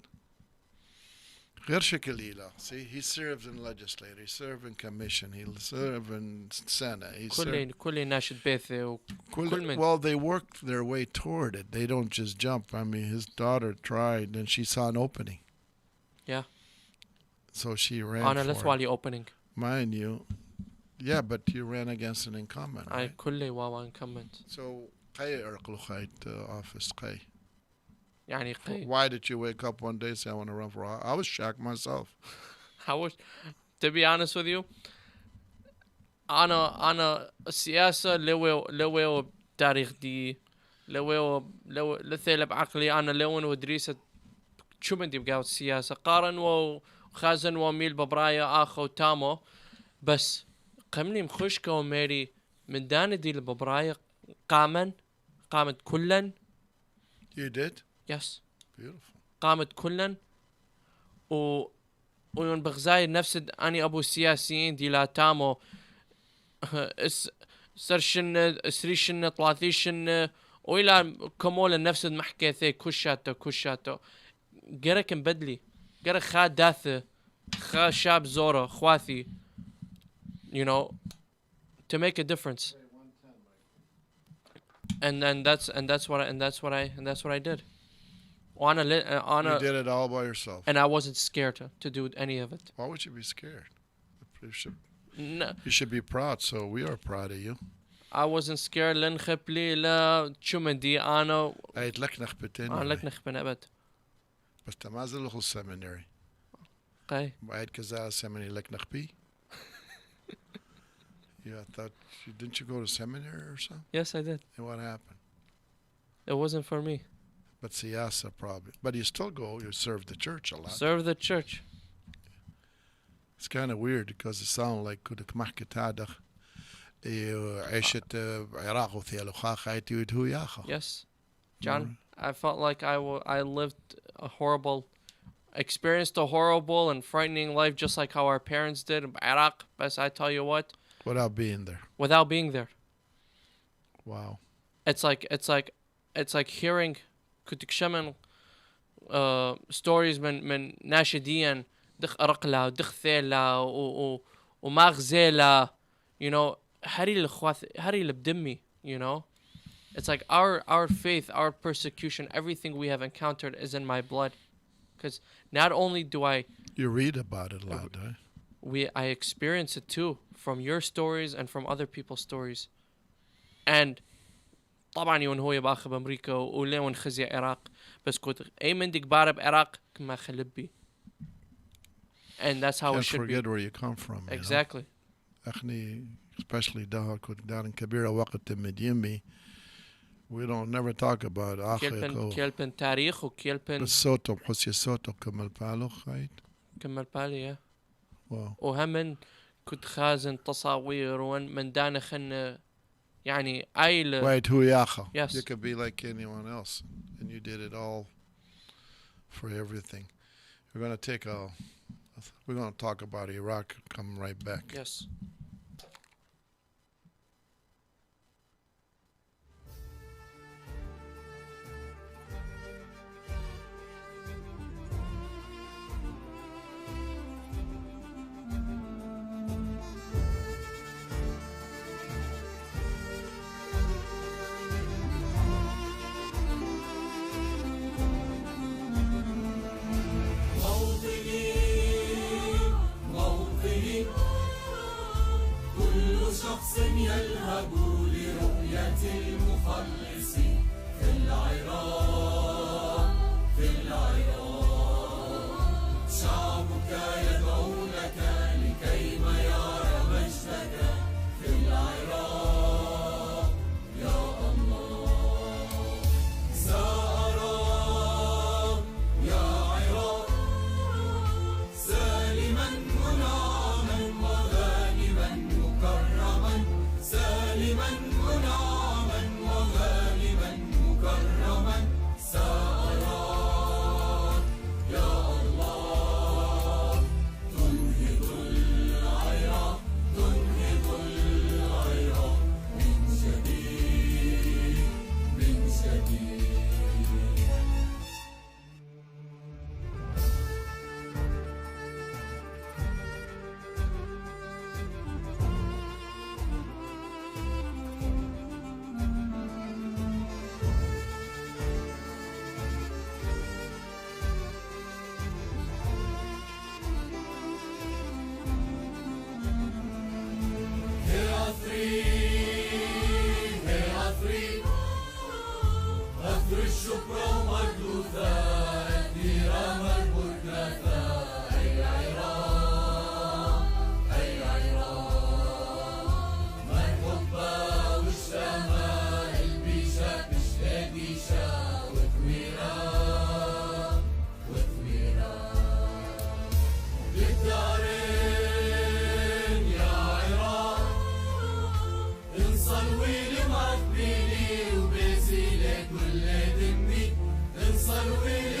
Speaker 7: see, he served in legislature, he served in commission, he served in senate. Well, they worked their way toward it. They don't just jump. I mean, his daughter tried, and she saw an opening.
Speaker 8: Yeah.
Speaker 7: So she ran
Speaker 8: for it. Opening.
Speaker 7: Mind you. Yeah, but you ran against an incumbent, right?
Speaker 8: incumbent.
Speaker 7: So, office.
Speaker 8: يعني
Speaker 7: Why did you wake up one day and say I want to run for office? I was shocked myself.
Speaker 8: To be honest with you, أنا السياسة لو تاريخ دي لو لثيل بعقلي أنا لون ودريسة شو بدي بقاو السياسة قارن وخازن وميل ببرايا آخو تامو بس قمني مخشكة وميري من دان دي لببرايا قامت كلن.
Speaker 7: You did?
Speaker 8: Yes.
Speaker 7: Beautiful.
Speaker 8: قامت كلن وين بغزاي نفس أني أبو السياسيين دي لا تامو سرشن سريشن طلاثيشن وإلى كمول نفس المحكيثي كشاتو جرك مبدلي جرك خا داث خا شاب زورو خواتي to make a difference. And that's what I did.
Speaker 7: You did it all by yourself.
Speaker 8: And I wasn't scared to do any of it.
Speaker 7: Why would you be scared? You should be proud. So we are proud of you.
Speaker 8: I wasn't scared لن خبلي لا شمدي أنا
Speaker 7: قايت لك نخبتين
Speaker 8: أنا لك نخبن أبد
Speaker 7: بس تمازل لخو seminary
Speaker 8: okay
Speaker 7: بعد كذا seminary لك نخبي yeah I thought didn't you go to seminary or something?
Speaker 8: Yes, I did.
Speaker 7: And what happened?
Speaker 8: It wasn't for me.
Speaker 7: But siyasa probably. But you still go, you serve the church a lot.
Speaker 8: Serve the church.
Speaker 7: It's kind of weird because it sounds like كنت محكي تادخ عيشت عراق وثيالوخا خايتي ويدهو ياخو.
Speaker 8: Yes. John, I felt like I lived a horrible, experienced a horrible and frightening life just like how our parents did in Iraq. But I tell you what.
Speaker 7: Without being there.
Speaker 8: Without being there.
Speaker 7: Wow.
Speaker 8: It's like hearing كنت كشمن stories من ناشدين دخ أرقلا ودخ ثيلا وماغزيلا you know هري الخواث هري بدمي you know it's like our faith, our persecution, everything we have encountered is in my blood because not only do I
Speaker 7: you read about it a lot, eh?
Speaker 8: I experience it too from your stories and from other people's stories and طبعا يون هو يباخ بأمريكا وليون خزي العراق بس كنت أي من ديك بارب العراق كما خلبي and that's how
Speaker 7: Can't
Speaker 8: it should
Speaker 7: forget
Speaker 8: be.
Speaker 7: where you come from.
Speaker 8: Exactly.
Speaker 7: أخني especially ده كنت دارن كبيرة وقت مديمي we don't never talk about أخيكو
Speaker 8: كيلبن تاريخ وكيلبن
Speaker 7: بالصوتو بحسي صوتو كمل بالو خايت
Speaker 8: كمل بالي يا
Speaker 7: واو
Speaker 8: وهم كنت خازن تصاوير ومن دانخن يعني أيل
Speaker 7: Right, who yacha.
Speaker 8: Yes.
Speaker 7: You could be like anyone else, and you did it all for everything. We're gonna talk about Iraq. Come right back.
Speaker 8: Yes.
Speaker 2: شخص يلهب لرؤية المخلص في العراق شعبك يدعونك لكيما يرى مجدك في العراق يا الله سأرى يا عراق سالما منعما وغانما مكرما سالما منعما وغانما مكرما سأراك يا الله تنهض العراق تنهض العراق من جديد من جديد أثر الشكر ومردوثا الديرام البركاثا أي عراق أي عراق ما الحب والشمال البيشة بشهاديشة وثويرة وثويرة للدارين يا عراق انصلوي لمعبيني وبيزيلك كل دمي انصلوي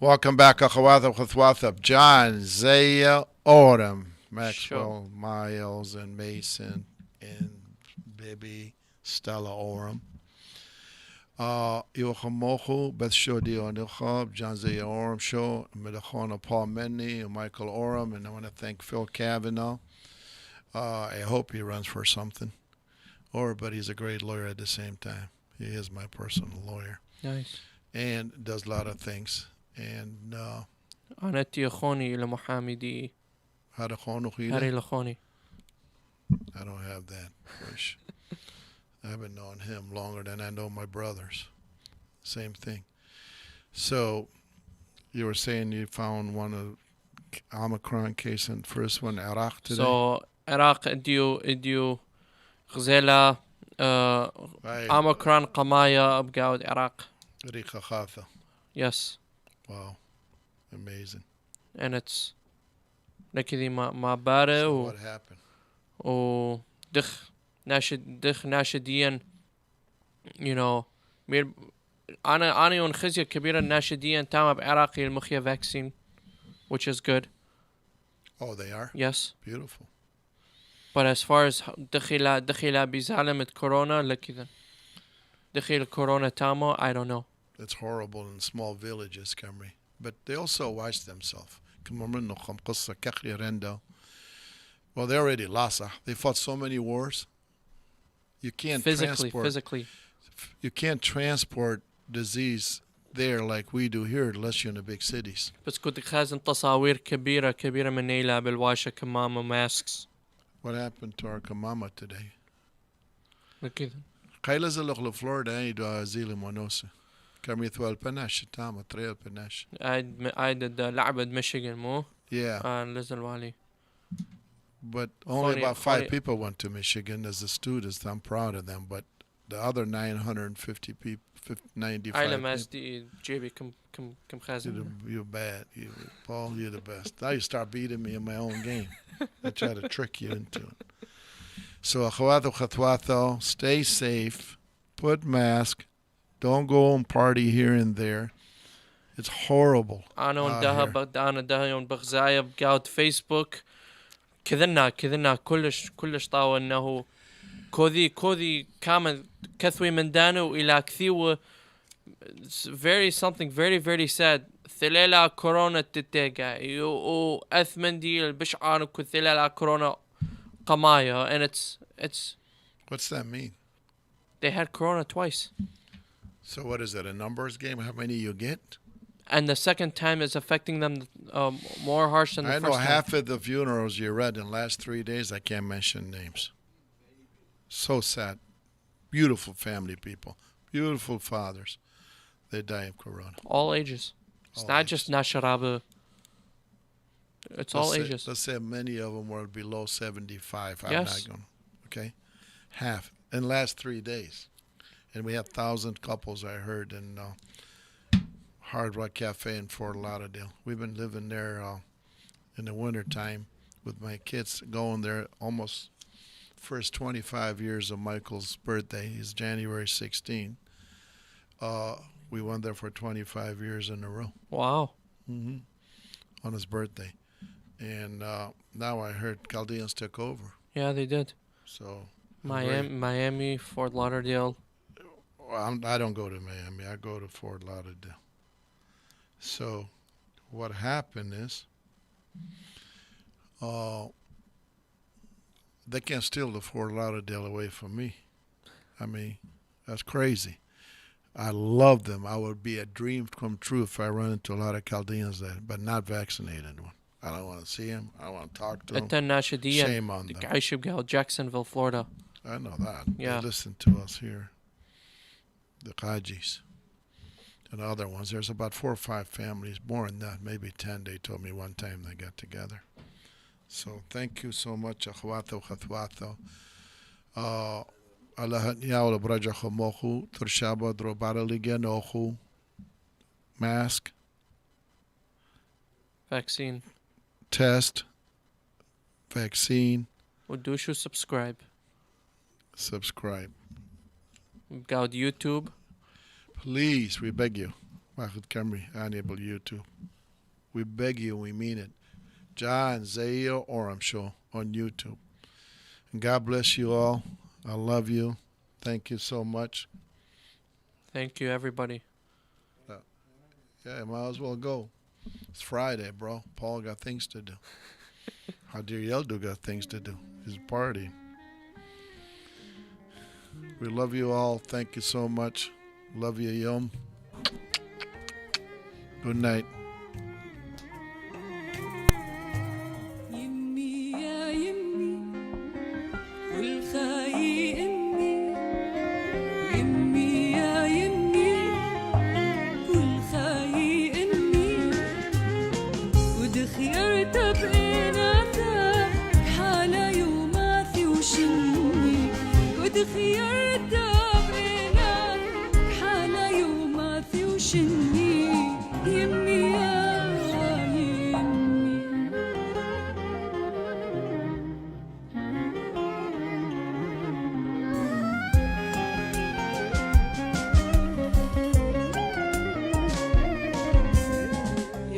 Speaker 7: Welcome back, Akhawatha Khathwatha. John, Zia Oram, Maxwell, Miles, and Mason, and baby Stella Oram. Yochamochu, Beth Shodi Onucha, John Zia Oram Show, Medachona Paul Menny, and Michael Oram, and I want to thank Phil Kavanaugh. I hope he runs for something, but he's a great lawyer at the same time. He is my personal lawyer.
Speaker 8: Nice.
Speaker 7: And does a lot of things. And
Speaker 8: أنا تيخوني إلى محامدي.
Speaker 7: هذا خونك
Speaker 8: هاري لخوني.
Speaker 7: I don't have that. Wish. I haven't known him longer than I know my brothers. Same thing. So you were saying you found one of Omicron case in the first one, Iraq today?
Speaker 8: So Iraq اديو غزالة Omicron قماية بقاود Iraq.
Speaker 7: ريقة خاثة.
Speaker 8: Yes.
Speaker 7: Wow. Amazing.
Speaker 8: And it's لكذي ما بارة.
Speaker 7: So what happened?
Speaker 8: دخ ناشديا you know أنا ونخزية كبيرة ناشديا تامة بعراقي المخية vaccine, which is good.
Speaker 7: Oh, they are?
Speaker 8: Yes.
Speaker 7: Beautiful.
Speaker 8: But as far as دخيلة بزعلمة كورونا لكذا دخيل كورونا تامة, I don't know.
Speaker 7: It's horrible in small villages, Camry. But they also watch themselves. Well, they already lost. They fought so many wars. You can't
Speaker 8: physically.
Speaker 7: You can't transport disease there like we do here unless you're in the big cities.
Speaker 8: بس كنت خازن تصاوير كبيرة من نيلة بالواشة كمامة masks.
Speaker 7: What happened to our Kamama today?
Speaker 8: لكذا.
Speaker 7: قيل زلق لفلوريدا يدو أزيل مونوسة. كم يثوال بناش تام تريل بناش.
Speaker 8: عيد لعبة Michigan مو.
Speaker 7: Yeah.
Speaker 8: نزل والي.
Speaker 7: But only about 5 people went to Michigan as the students. I'm proud of them. But the other 950 people, 95
Speaker 8: I MSD JB كم خازن.
Speaker 7: You're bad. Paul, you're the best. Now you start beating me in my own game. I try to trick you into it. So, akhawatho khatwatho, stay safe, put mask, don't go and party here and there. It's horrible.
Speaker 8: أنا ده يوم بغزايا بقاود فيسبوك كذنا كلش طاوة إنه كذي كامل كثوي من دانو إلى كثيو something very sad. ثلالا كورونا تتجا يو أثمن دي البشعان كثلالا كورونا قمايا, and it's.
Speaker 7: What's that mean?
Speaker 8: They had corona twice.
Speaker 7: So what is it, a numbers game? How many you get?
Speaker 8: And the second time is affecting them more harsh than the first time.
Speaker 7: I know half of the funerals you read in the last 3 days, I can't mention names. So sad. Beautiful family people. Beautiful fathers. They die of corona.
Speaker 8: All ages. It's not just Nasharaba. It's all ages.
Speaker 7: Let's say many of them were below 75. I'm
Speaker 8: yes.
Speaker 7: not going. Okay? Half. In the last 3 days. And we have 1,000 couples, I heard, in Hard Rock Cafe in Fort Lauderdale. We've been living there in the wintertime with my kids, going there almost first 25 years of Michael's birthday. He's January 16. We went there for 25 years in a row.
Speaker 8: Wow.
Speaker 7: Mm-hmm. On his birthday. And now I heard Chaldeans took over.
Speaker 8: Yeah, they did.
Speaker 7: So
Speaker 8: Miami, Fort Lauderdale.
Speaker 7: Well, I don't go to Miami. I go to Fort Lauderdale. So what happened is they can't steal the Fort Lauderdale away from me. I mean, that's crazy. I love them. I would be a dream come true if I run into a lot of Chaldeans there, but not vaccinated one. I don't want to see them. I don't want to talk to them. Shame on them.
Speaker 8: Jacksonville, Florida.
Speaker 7: I know that.
Speaker 8: Yeah.
Speaker 7: They listen to us here. The Kajis and other ones. There's about 4 or 5 families, more than that, maybe 10. They told me one time they got together. So thank you so much, Akhwato Khatwato. Allah Yaula Braja Homoku, Turshaba Drobara Ligianoku, mask,
Speaker 8: vaccine,
Speaker 7: test, vaccine.
Speaker 8: Udushu subscribe.
Speaker 7: Subscribe.
Speaker 8: Got YouTube.
Speaker 7: Please, we beg you. Mahmoud Kamri, enable YouTube. We beg you, we mean it. John Zia Oram Show on YouTube. And God bless you all. I love you. Thank you so much.
Speaker 8: Thank you, everybody.
Speaker 7: Yeah, might as well go. It's Friday, bro. Paul got things to do. Hadir Yeldu got things to do. He's partying. We love you all. Thank you so much. Love you, Yom. Good night.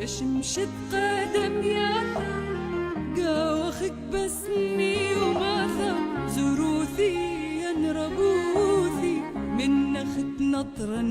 Speaker 2: شمشت قدم ياثا قاوخك بسمي وماثا زروثي ينربوثي من نخت نطرا